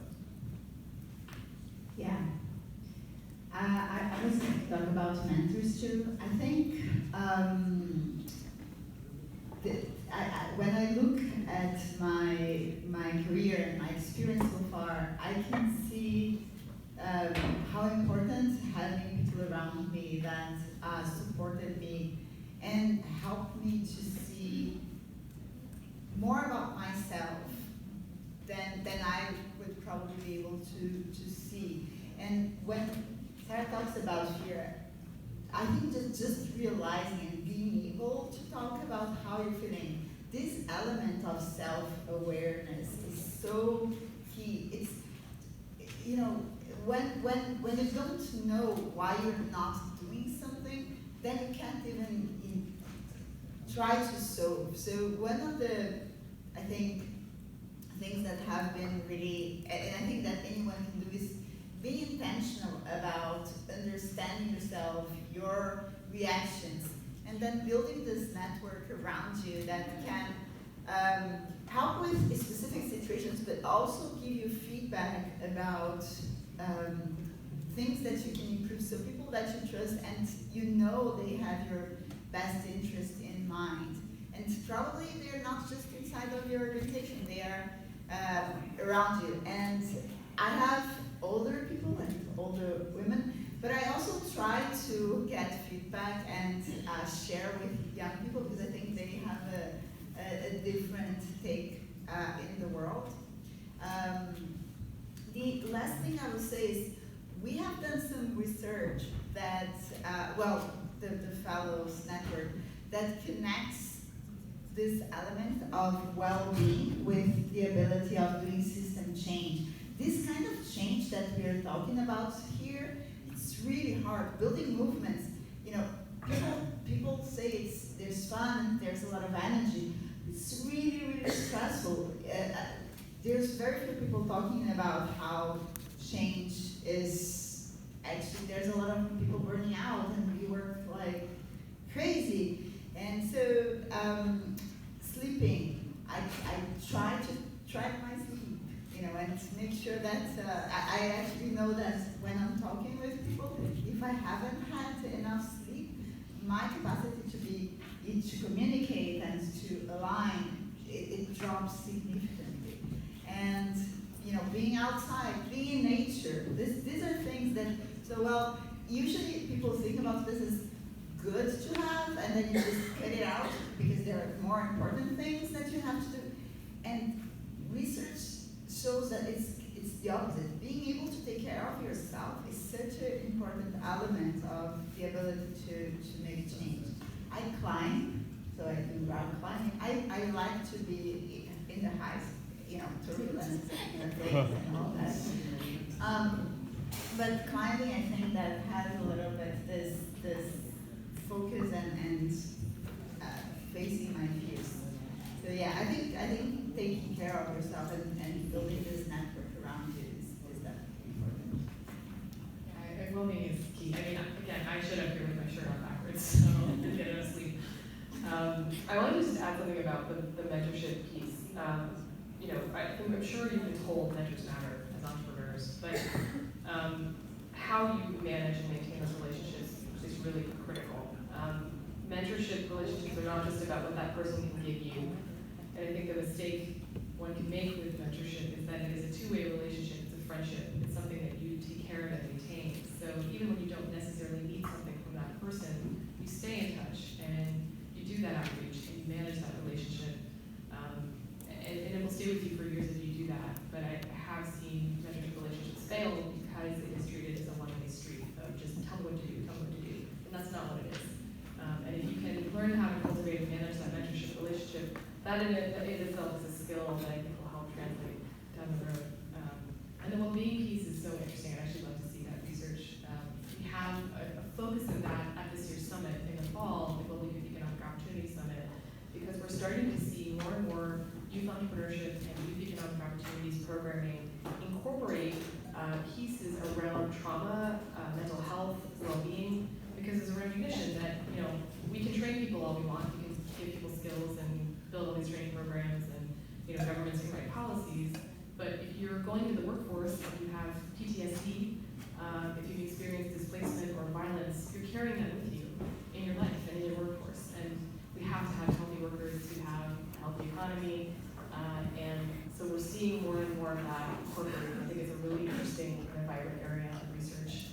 Yeah. I was going to talk about mentors too. I think when I look at my career and my experience so far, I can see how important having people around me that supported me and helped me to see more about myself than I would probably be able to see. And when Sarah talks about fear, I think just realizing and being able to talk about how you're feeling this element of self-awareness is so key. It's, you know, when you don't know why you're not doing something, then you can't even try to solve. So one of the, I think, things that have been really, and I think that anyone can do, is be intentional about understanding yourself, your reactions, and then building this network around you that can help with specific situations, but also give you feedback about things that you can improve. So people that you trust and you know they have your best interest in mind. And probably they're not just inside of your organization, they are around you. And I have older people and older women, but I also try to get feedback and share with young people, because I think they have a different take in the world. The last thing I would say is, we have done some research that, the Fellows Network, that connects this element of well-being with the ability of doing system change. This kind of change that we are talking about here, it's really hard. Building movements, you know, people say there's fun, there's a lot of energy. It's really, really stressful. There's very few people talking about how change is, actually there's a lot of people burning out and we work like crazy. And so sleeping, I try to track my sleep, you know, and make sure that I actually know that when I'm talking with people, if I haven't had enough sleep, my capacity to communicate and to align, it drops significantly. And you know, being outside, being in nature, these are things that, usually people think about this as good to have, and then you just cut it out because there are more important things that you have to do. And research shows that it's the opposite. Being able to take care of yourself is such an important element of the ability to make change. I climb, so I do rock climbing. I like to be in the heights, you know, turbulence and all that. But climbing, I think that has a little bit this focus and facing my fears. So yeah, I think taking care of yourself and building this network around you is definitely important. Yeah, well-being is key. I mean, again, I showed up here with my shirt on backwards, so I didn't get enough sleep. I wanted to just add something about the mentorship piece. You know, I'm sure you've been told mentors matter as entrepreneurs, but how you manage and maintain those relationships is really critical. Mentorship relationships are not just about what that person can give you. And I think the mistake one can make with mentorship is that it is a two-way relationship, it's a friendship, it's something that you take care of and maintain. So even when you don't necessarily need something from that person, you stay in touch and you do that outreach and you manage that relationship. And it will stay with you for years if you do that. But I have seen mentorship relationships fail because it is treated as a one-way street of just tell me what to do, tell me what to do. And that's not what it is. And if you can learn how to cultivate and manage that mentorship relationship, that in itself is a skill that I think will help translate down the road. And the well-being piece is so interesting. I'd actually love to see that research. We have a focus of that at this year's summit in the fall, the Global Youth Economic Opportunity Summit, because we're starting to see more and more youth entrepreneurship and youth economic opportunities programming incorporate pieces around trauma, mental health, well-being, because there's a recognition that, you know, we can train people all we want, we can give people skills and build all these training programs, and, you know, governments can write policies, but if you're going into the workforce and you have PTSD, if you've experienced displacement or violence, you're carrying that with you in your life and in your workforce. And we have to have healthy workers who have a healthy economy, and so we're seeing more and more of that incorporated. I think it's a really interesting and vibrant area of research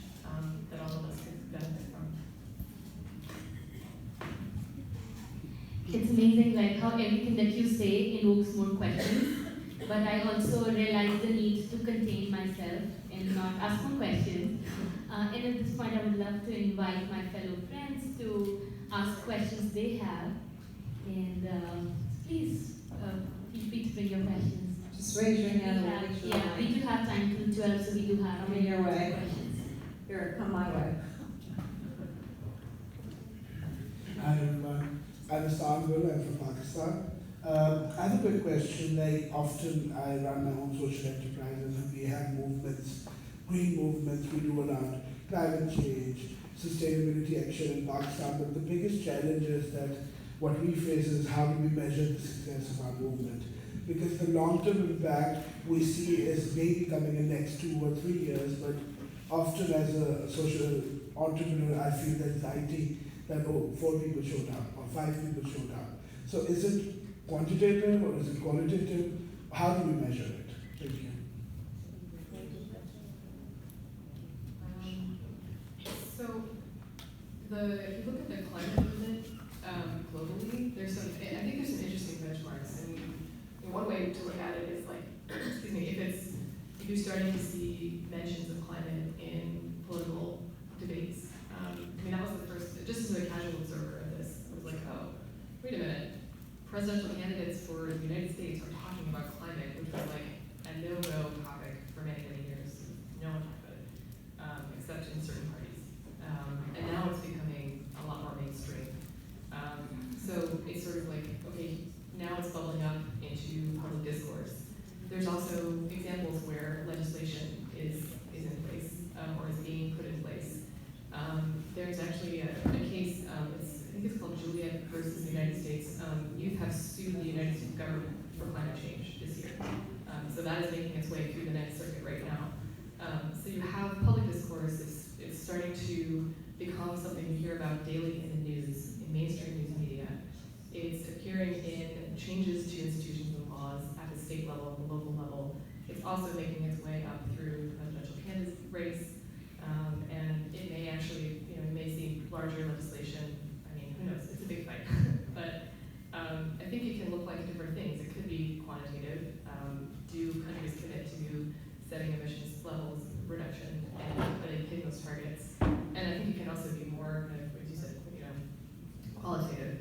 that all of us could benefit from. It's amazing like how everything that you say invokes more questions, but I also realize the need to contain myself and not ask more questions. And at this point, I would love to invite my fellow friends to ask questions they have. And please feel free to bring your questions. Just raise your hand and have, make sure. yeah, we do have time till 12, so we do have Come in your way. questions. Here, come my way. Hi everyone, I'm Istanbul, I'm from Pakistan. I have a quick question. Like often I run my own social enterprises and we have movements, green movements we do around climate change, sustainability action in Pakistan. But the biggest challenge is that what we face is how do we measure the success of our movement? Because the long-term impact we see is maybe coming in next 2 or 3 years, but often as a social entrepreneur I feel that anxiety that 4 people showed up or 5 people showed up. So is it quantitative or is it qualitative? How do we measure it? Thank you. So, if you look at the climate movement globally, I think there's some interesting benchmarks. And one way to look at it is like, excuse me, if you're starting to see mentions of climate in political debates. That was the first, just as a casual observer of this, I was like, oh, wait a minute. Presidential candidates for the United States are talking about climate, which was like a no-go topic for many, many years. No one talked about it, except in certain parties. And now it's becoming a lot more mainstream. So it's sort of like, okay, now it's bubbling up into public discourse. There's also examples where legislation is in place or is being put in place. There's actually a case, I think it's called Juliet versus the United States. Youth have sued the United States government for climate change this year. So that is making its way through the Ninth Circuit right now. So you have public discourse, it's starting to become something you hear about daily in the news, in mainstream news media. It's appearing in changes to institutions and laws at the state level, the local level. It's also making its way up through the presidential candidate race. And it may actually, you may see larger legislation. I mean, who knows? It's a big fight. But I think it can look like different things. It could be quantitative. Do countries commit to setting emissions levels reduction and hitting those targets? And I think it can also be more, kind of, what you said, qualitative,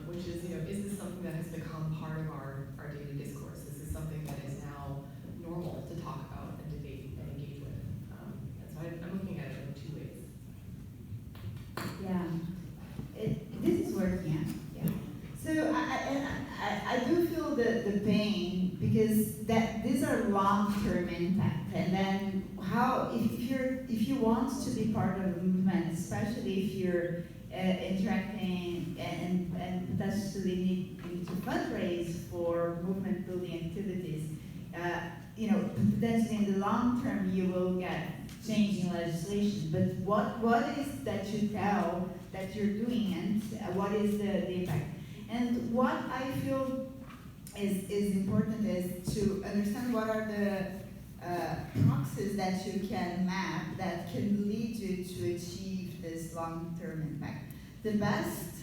which is, is this something that has become part of our daily discourse? Is this something that is now normal to talk about and debate and engage with? And so I'm looking at it in 2 ways. Yeah, this is working. Yeah. So I do feel the pain because these are long-term impact, and then how if you want to be part of a movement, especially if you're interacting and potentially need to fundraise for movement building activities, potentially in the long term you will get changing legislation. But what is that you tell that you're doing, and what is the impact? And what I feel is important is to understand what are the proxies that you can map that can lead you to achieve this long-term impact. The best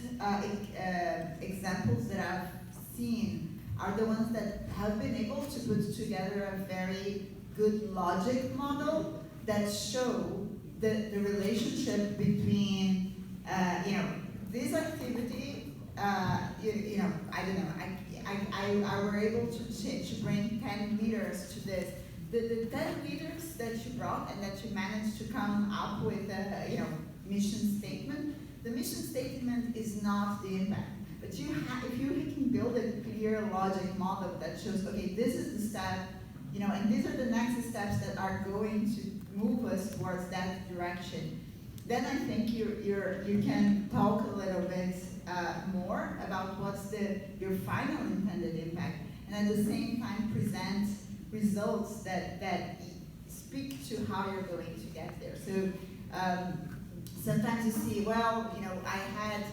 examples that I've seen are the ones that have been able to put together a very good logic model that show the relationship between, this activity, I don't know, I were able to bring 10 leaders to this. The 10 leaders that you brought and that you managed to come up with a mission statement, the mission statement is not the impact. But if you can build a clear logic model that shows, okay, this is the step, and these are the next steps that are going to move us towards that direction, then I think you can talk a little bit more about what's your final intended impact, and at the same time present results that speak to how you're going to get there. So sometimes you see, well, I had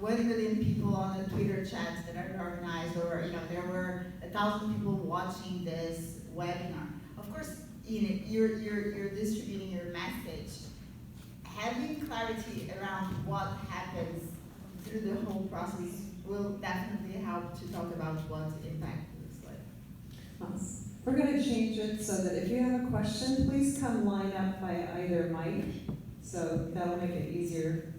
1 million people on the Twitter chats that are organized, or there were 1,000 people watching this webinar. Of course, you're distributing your message. Having clarity around what happens through the whole process will definitely help to talk about what impact looks like. We're going to change it so that if you have a question, please come line up by either mic. So that'll make it easier.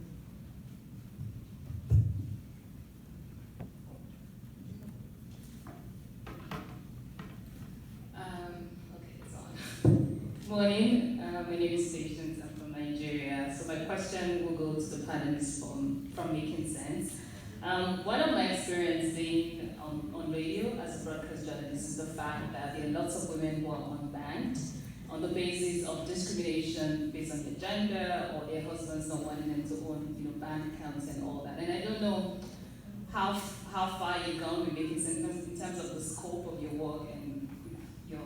Morning, my name is Patience, I'm from Nigeria. So my question will go to the panelists from Making Sense. One of my experiences being on radio as a broadcast journalist is the fact that there are lots of women who are unbanked on the basis of discrimination based on their gender or their husbands not wanting them to own, bank accounts and all that. And I don't know how far you've gone with Making Sense in terms of the scope of your work and your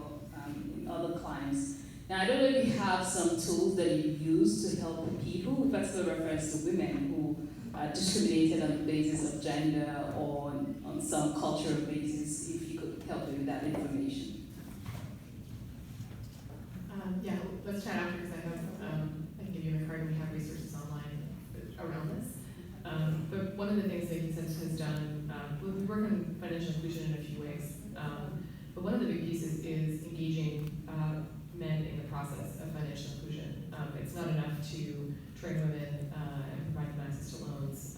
in other clients. Now, I don't know if you have some tools that you use to help people with particular reference to women who are discriminated on the basis of gender or on some cultural basis, if you could help me with that information. Yeah, let's chat after because I can give you my card and we have resources online around this. But one of the things that Consent has done, we work on financial inclusion in a few ways. But one of the big pieces is engaging men in the process of financial inclusion. It's not enough to train women and provide them access to loans,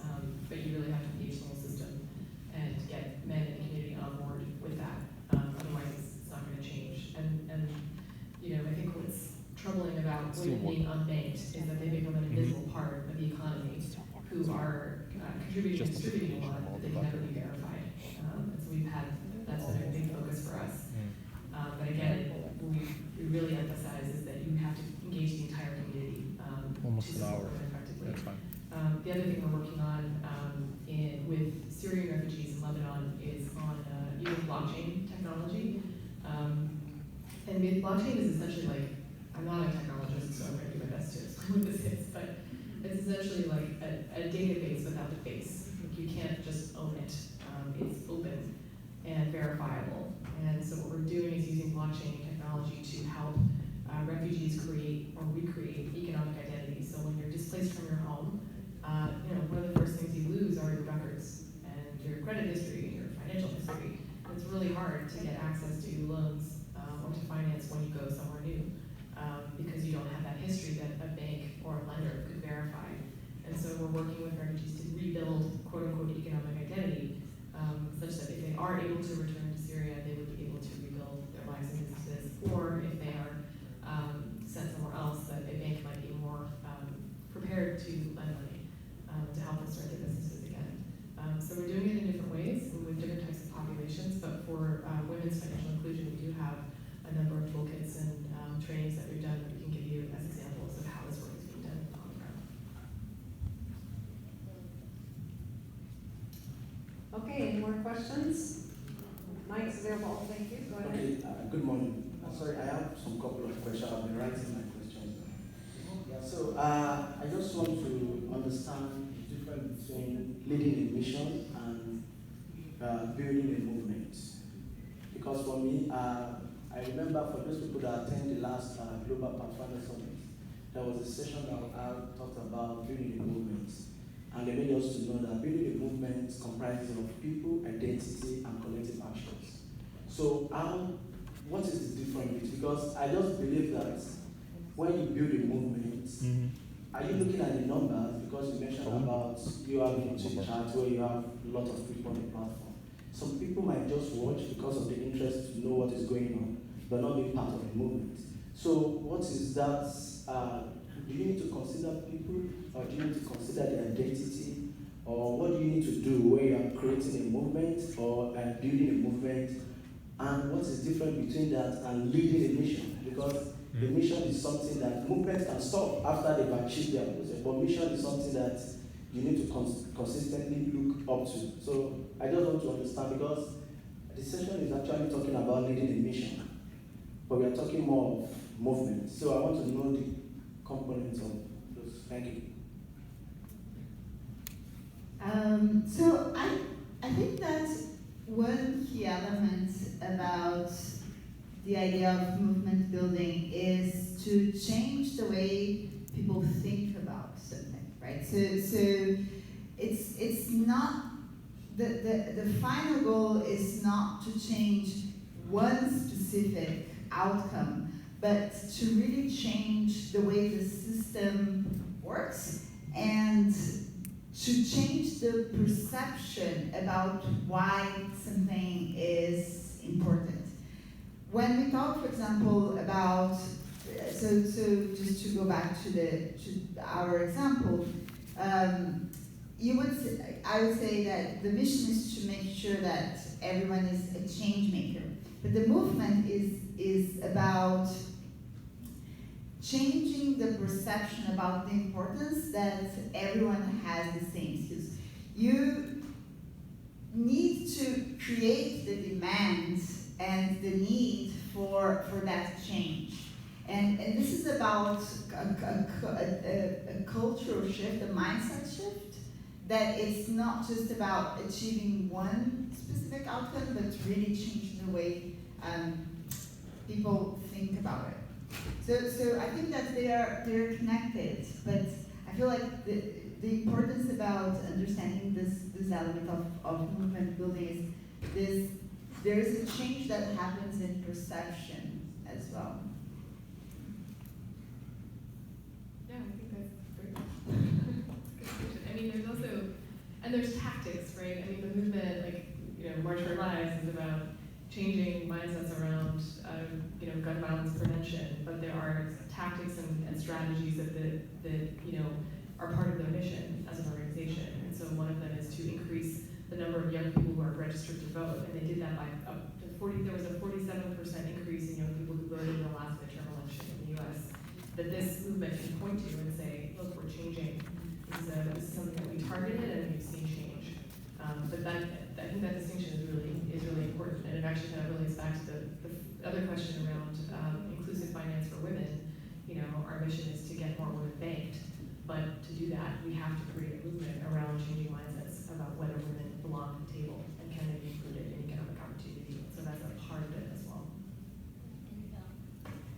but you really have to engage the whole system and get men in the community on board with that. Otherwise, it's not going to change. And I think what's troubling about women being unbanked is that they become an invisible part of the economy who are contributing and distributing a lot, but they can never be verified. And so that's been a big focus for us. But again, we really emphasize is that you have to engage the entire community Almost to an hour. support them effectively. That's fine. The other thing we're working on with Syrian refugees in Lebanon is on using blockchain technology. And blockchain is essentially like, I'm not a technologist, so I'm going to do my best to explain what this is, but it's essentially like a database without the face. Like you can't just own it. It's open and verifiable. And so what we're doing is using blockchain technology to help refugees create or recreate economic identity. So when you're displaced from your home, one of the first things you lose are your records and your credit history and your financial history. And it's really hard to get access to loans or to finance when you go somewhere new because you don't have that history that a bank or a lender could verify. And so we're working with refugees to rebuild quote-unquote economic identity such that if they are able to return to Syria, they would be able to rebuild their lives and businesses, or if they are sent somewhere else, that a bank might be more prepared to lend money to help them start their businesses again. So we're doing it in different ways and with different types of populations, but for women's financial inclusion, we do have a number of toolkits and trainings that we've done that we can give you as examples of how this work is being done on the ground. Okay, any more questions? Mike's available, thank you, go ahead. Okay, good morning. Sorry, I have some couple of questions. I've been writing my questions. Yeah, so I just want to understand the difference between leading a mission and building a movement. Because for me, I remember for those people that attend the last Global Pathfinder Summit, there was a session that I talked about building a movement. And they made us to know that building a movement comprises of people, identity, and collective actions. So what is the difference? Because I just believe that when you build a movement, are you looking at the numbers? Because you mentioned about you have a YouTube chat where you have a lot of people on the platform. Some people might just watch because of the interest to know what is going on, but not being part of the movement. So what is that? Do you need to consider people, or do you need to consider their identity, or what do you need to do when you are creating a movement or building a movement? And what is different between that and leading a mission? Because the mission is something that movement can stop after they've achieved their goals, but mission is something that you need to consistently look up to. So I just want to understand, because the session is actually talking about leading a mission, but we are talking more of movement. So I want to know the components of those. Thank you. So I think that one key element about the idea of movement building is to change the way people think about something, right? So it's not the final goal is not to change one specific outcome, but to really change the way the system works and to change the perception about why something is important. when we talk, for example, about so just to go back to our example, I would say that the mission is to make sure that everyone is a change maker, but the movement is about changing the perception about the importance that everyone has the same skills. You need to create the demands and the need for that change. And this is about a cultural shift, a mindset shift, that it's not just about achieving one specific outcome, but really changing the way people think about it. So I think that they're connected, but I feel like the importance about understanding this element of movement building is there is a change that happens in perception as well. Yeah, I think that's great. Good question. I mean, there's also, and there's tactics, right? I mean, the movement, like, March for Lives is about changing mindsets around, gun violence prevention, but there are tactics and strategies that are part of their mission as an organization. And so one of them is to increase the number of young people who are registered to vote, and they did that by there was a 47% increase in young people who voted in the last midterm election in the U.S. That this movement can point to and say, look, we're changing. This is something that we targeted and we've seen change. But I think that distinction is really important, and it actually kind of relates back to the other question around inclusive finance for women. Our mission is to get more women banked, but to do that, we have to create a movement around changing mindsets about whether women belong at the table and can they be included in economic opportunity. So that's a part of it as well.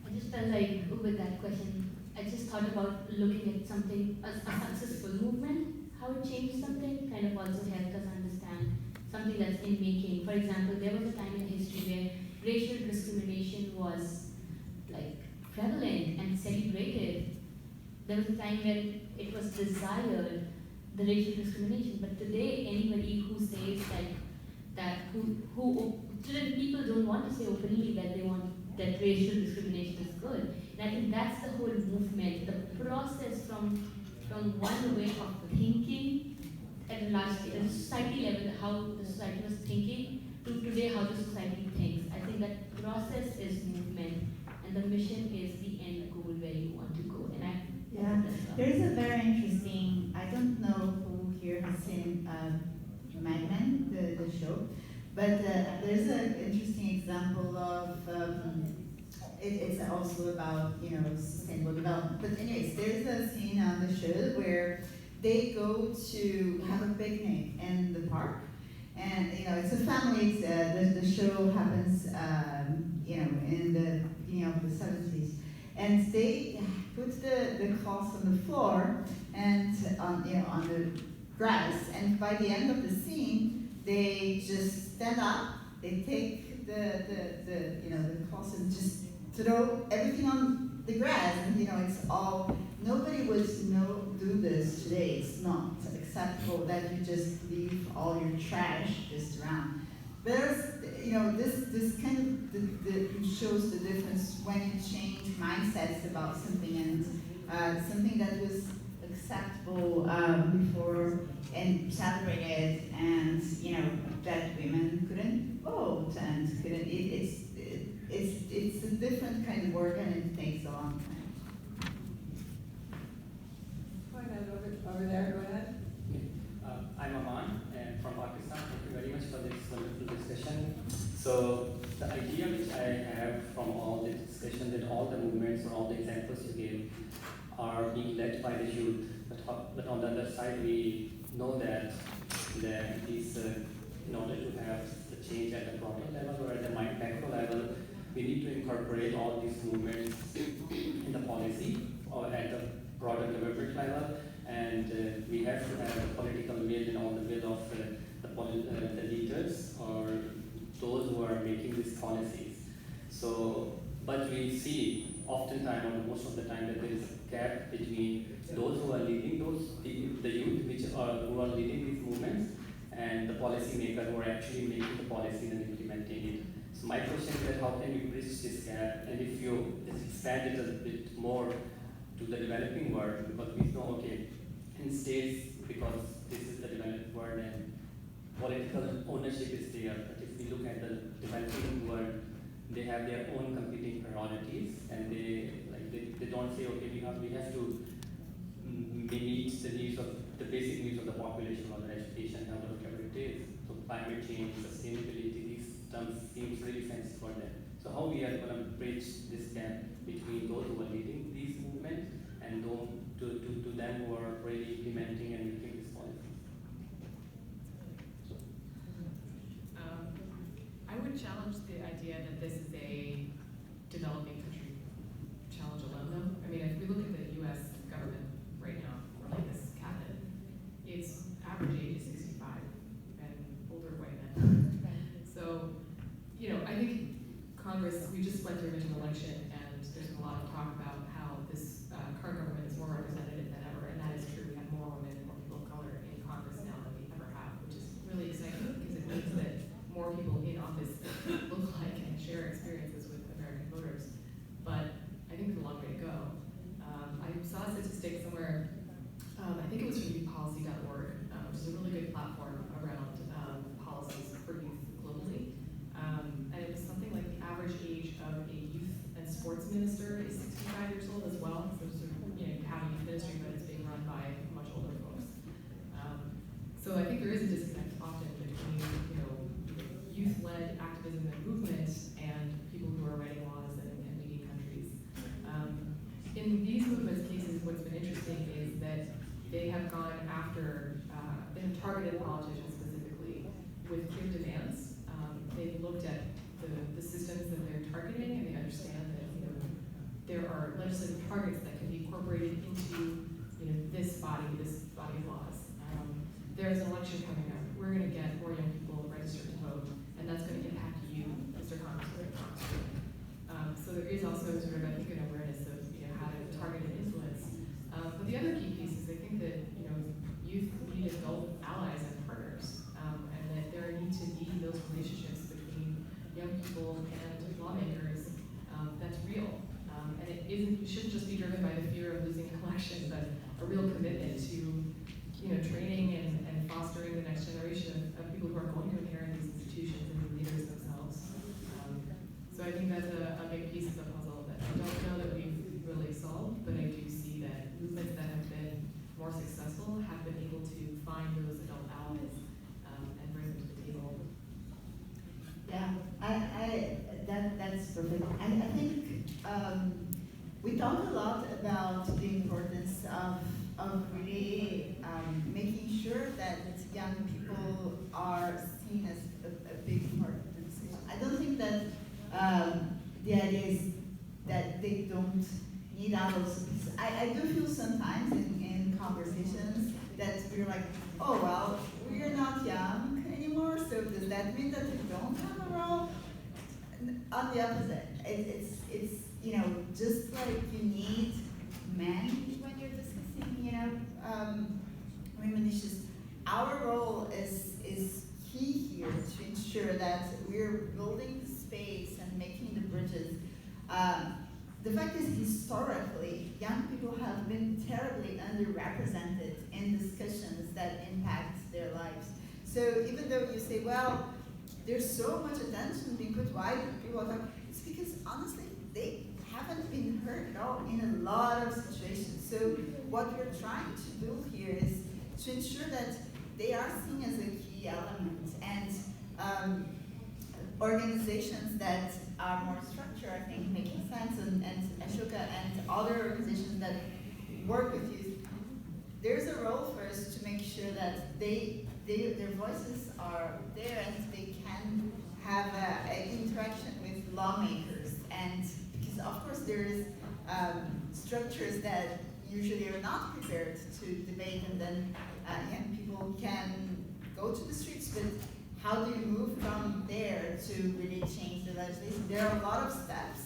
I just felt like with that question, I just thought about looking at something as a successful movement, how it changed something, kind of also helped us understand something that's in making. For example, there was a time in history where racial discrimination was like prevalent and celebrated. There was a time when it was desired, the racial discrimination, but today anybody who says today people don't want to say openly that racial discrimination is good. And I think that's the whole movement, the process from one way of thinking at a society level, how the society was thinking, to today how the society thinks. I think that process is movement, and the mission is the end goal where you want to go. And there is a very interesting, I don't know who here has seen Mad Men, the show, but there's an interesting example of, it's also about, sustainable development. But anyways, there's a scene on the show where they go to have a picnic in the park, and it's a family. The show happens, in the beginning of the 70s, and they put the cloths on the floor and on the grass, and by the end of the scene, they just stand up, they take the cloths and just throw everything on the grass, and it's all, nobody would do this today. It's not acceptable that you just leave all your trash just around. There's, this kind of shows the difference when you change mindsets about something, and something that was acceptable before and celebrated, and that women couldn't vote and couldn't. It's a different kind of work, and it takes a long time. Go ahead, over there, go ahead. I'm Aman, and from Pakistan. Thank you very much for this wonderful discussion. So the idea which I have from all the discussion, that all the movements or all the examples you gave are being led by the youth, but on the other side we know that these, in order to have the change at the broader level or at the macro level, we need to incorporate all these movements in the policy or at the broader government level, and we have to have the political will and all the will of the leaders or those who are making these policies. So, but we see oftentimes, or most of the time, that there is a gap between those who are leading the youth who are leading these movements and the policy makers who are actually making the policies and implementing it. So my question is that how can we bridge this gap, and if you just expand it a bit more to the developing world, because we know, okay, in states, because this is the developed world and political ownership is there, but if we look at the developing world, they have their own competing priorities, and they don't say, okay, we have to meet the needs of the basic needs of the population, or the education, or whatever it is. So climate change, sustainability, these terms seems really fancy for them. So how we are going to bridge this gap between those who are leading these movements and those to them who are really implementing and making these policies? I would challenge the idea that this is a developing country challenge alone, though. I mean, if we look at the U.S. government right now, or like this cabinet, its average age is 65 and older white men. So, I think Congress, we just went through an election, and there's been a lot of talk about how this current government is more representative than ever, and that is true. We have more women and more people of color in Congress now than we ever have, which is really exciting because it means that more people in office look like and share experiences with American voters. But I think there's a long way to go. I saw a statistic somewhere, I think it was from youthpolicy.org, which is a really good platform around policies for youth globally. And it was something like the average age of a youth and sports minister is 65 years old as well. So sort of, you have a youth ministry, but it's being run by much older folks. So I think there is a disconnect often between, youth-led activism and movement and people who are writing laws and leading countries. In these movements cases, what's been interesting is that they have gone after, they have targeted politicians specifically with clear demands. They've looked at the systems that they're targeting, and they understand that there are legislative targets that can be incorporated into this body of laws. There's an election coming up. We're going to get more young people registered to vote, and that's going to impact you, Mr. Congressman. So there is also sort of, I think, an awareness of how to target and influence. But the other key piece is I think that youth need adult allies and partners, and that there need to be those relationships between young people and lawmakers that's real. And it shouldn't just be driven by the fear of losing an election, but a real commitment to training and fostering the next generation of people who are going to inherit these institutions and the leaders themselves. So I think that's a big piece of the puzzle that I don't know that we've really solved, but I do see that movements that have been more successful have been able to find those adult allies and bring them to the table. Yeah, that's perfect. I think we talk a lot about the importance of really making sure that young people are seen as a big part of the decision. I don't think that the idea is that they don't need adults. I do feel sometimes in conversations that we're like, oh well, we're not young anymore, so does that mean that we don't have a role? On the opposite, it's just like you need men when you're discussing, women issues. Our role is key here to ensure that we're building the space and making the bridges. The fact is, historically, young people have been terribly underrepresented in discussions that impact their lives. So even though you say, well, there's so much attention being put, why do people talk? It's because honestly, they haven't been heard at all in a lot of situations. So what we're trying to do here is to ensure that they are seen as a key element, and organizations that are more structured, I think, making sense, and Ashoka and other organizations that work with youth, there's a role for us to make sure that their voices are there and they can have an interaction with lawmakers. And because of course there is structures that usually are not prepared to debate, and then young people can go to the streets, but how do you move from there to really change the legislation? There are a lot of steps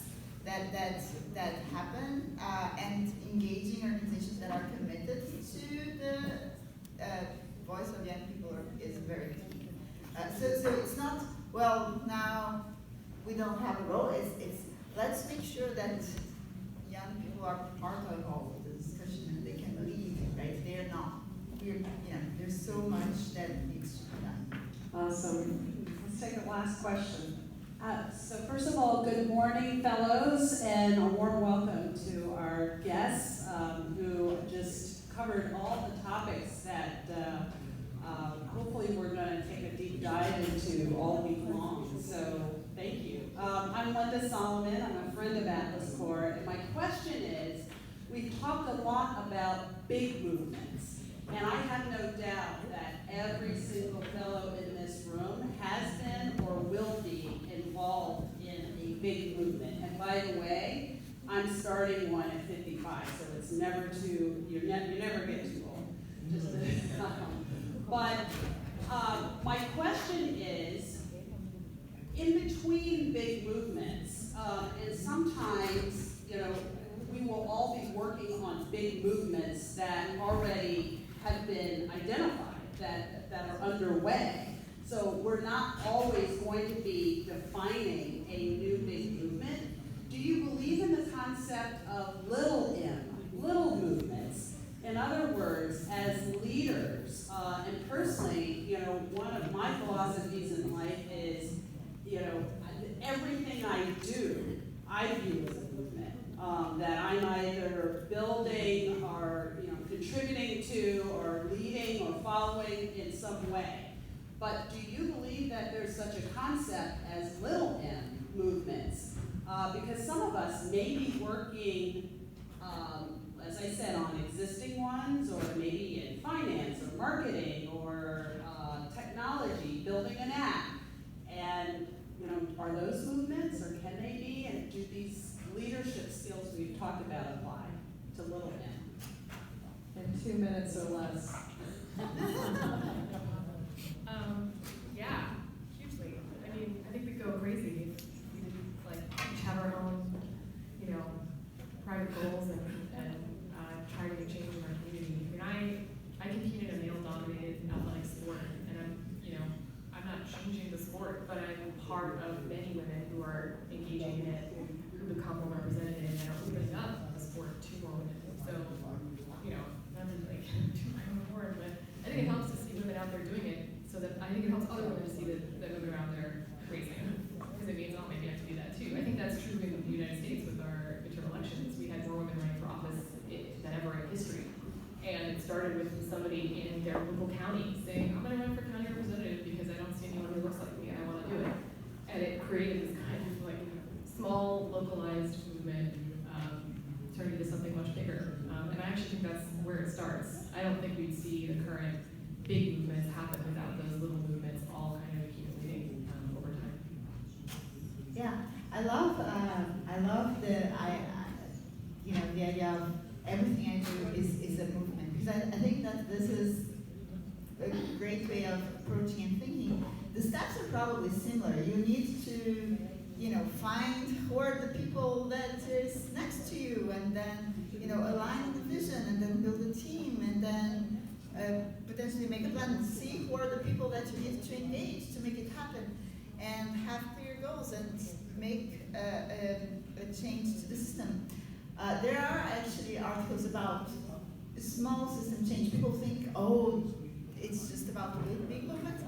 that happen, and engaging organizations that are committed to the voice of young people is very key. So it's not, well, now we don't have a role. It's let's make sure that young people are part of all of the discussion and they can lead, right? They're not. There's so much that needs to be done. Awesome. Let's take the last question. So first of all, good morning, fellows, and a warm welcome to our guests who just covered all the topics that hopefully we're going to take a deep dive into all week long. So thank you. I'm Linda Solomon. I'm a friend of Atlas Corps, and my question is, we've talked a lot about big movements, and I have no doubt that every single fellow in this room has been or will be involved in a big movement. And by the way, I'm starting one at 55, so it's never too, you never get too old. Just but my question is, in between big movements, and sometimes, we will all be working on big movements that already have been identified, that are underway. So we're not always going to be defining a new big movement. Do you believe in the concept of little movements? In other words, as leaders, and personally, one of my philosophies in life is, everything I do, I view as a movement. That I'm either building or contributing to or leading or following in some way. But do you believe that there's such a concept as little m movements? Because some of us may be working, as I said, on existing ones, or maybe in finance or marketing or technology, building an app. And are those movements, or can they be? And do these leadership skills we've talked about apply to little m? In 2 minutes or less. Yeah, hugely. I mean, I think we go crazy if we didn't each have our own, private goals and try to make change in our community. I mean, I compete in a male-dominated athletic sport, and I'm not changing the sport, but I'm part of many women who are engaging in it, who become more represented and are opening up the sport to more women. So, not to do my own word, but I think it helps to see women out there doing it, so that I think it helps other women to see that women are out there raising it, because it means, maybe I have to do that too. I think that's true in the United States with our midterm elections. We had more women running for office than ever in history. And it started with somebody in their local county saying, I'm going to run for county representative because I don't see anyone who looks like me and I want to do it. And it created this kind of small, localized movement, turning into something much bigger. And I actually think that's where it starts. I don't think we'd see the current big movements happen without those little movements all kind of accumulating over time. Yeah, I love the idea of everything I do is a movement, because I think that this is a great way of approaching and thinking. The steps are probably similar. You need to, find who are the people that is next to you, and then, align the vision, and then build a team, and then potentially make a plan and see who are the people that you need to engage to make it happen, and have clear goals and make a change to the system. There are actually articles about small system change. People think, it's just about big movements.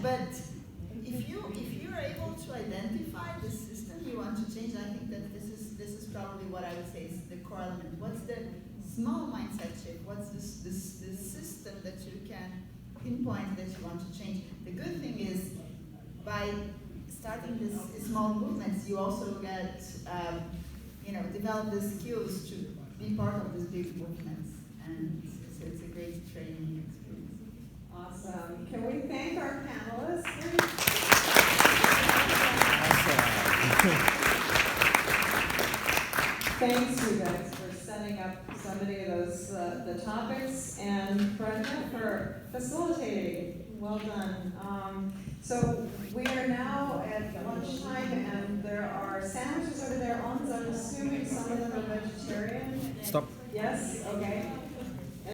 But if you're able to identify the system you want to change, I think that this is probably what I would say is the core element. What's the small mindset shift? What's this system that you can pinpoint that you want to change? The good thing is, by starting these small movements, you also get develop the skills to be part of these big movements, and so it's a great training experience. Awesome. Can we thank our panelists? Thanks, you guys, for setting up so many of those the topics, and Pragya for facilitating. Well done. So we are now at lunchtime, and there are sandwiches over there. I'm assuming some of them are vegetarian. Stop. Yes? Okay.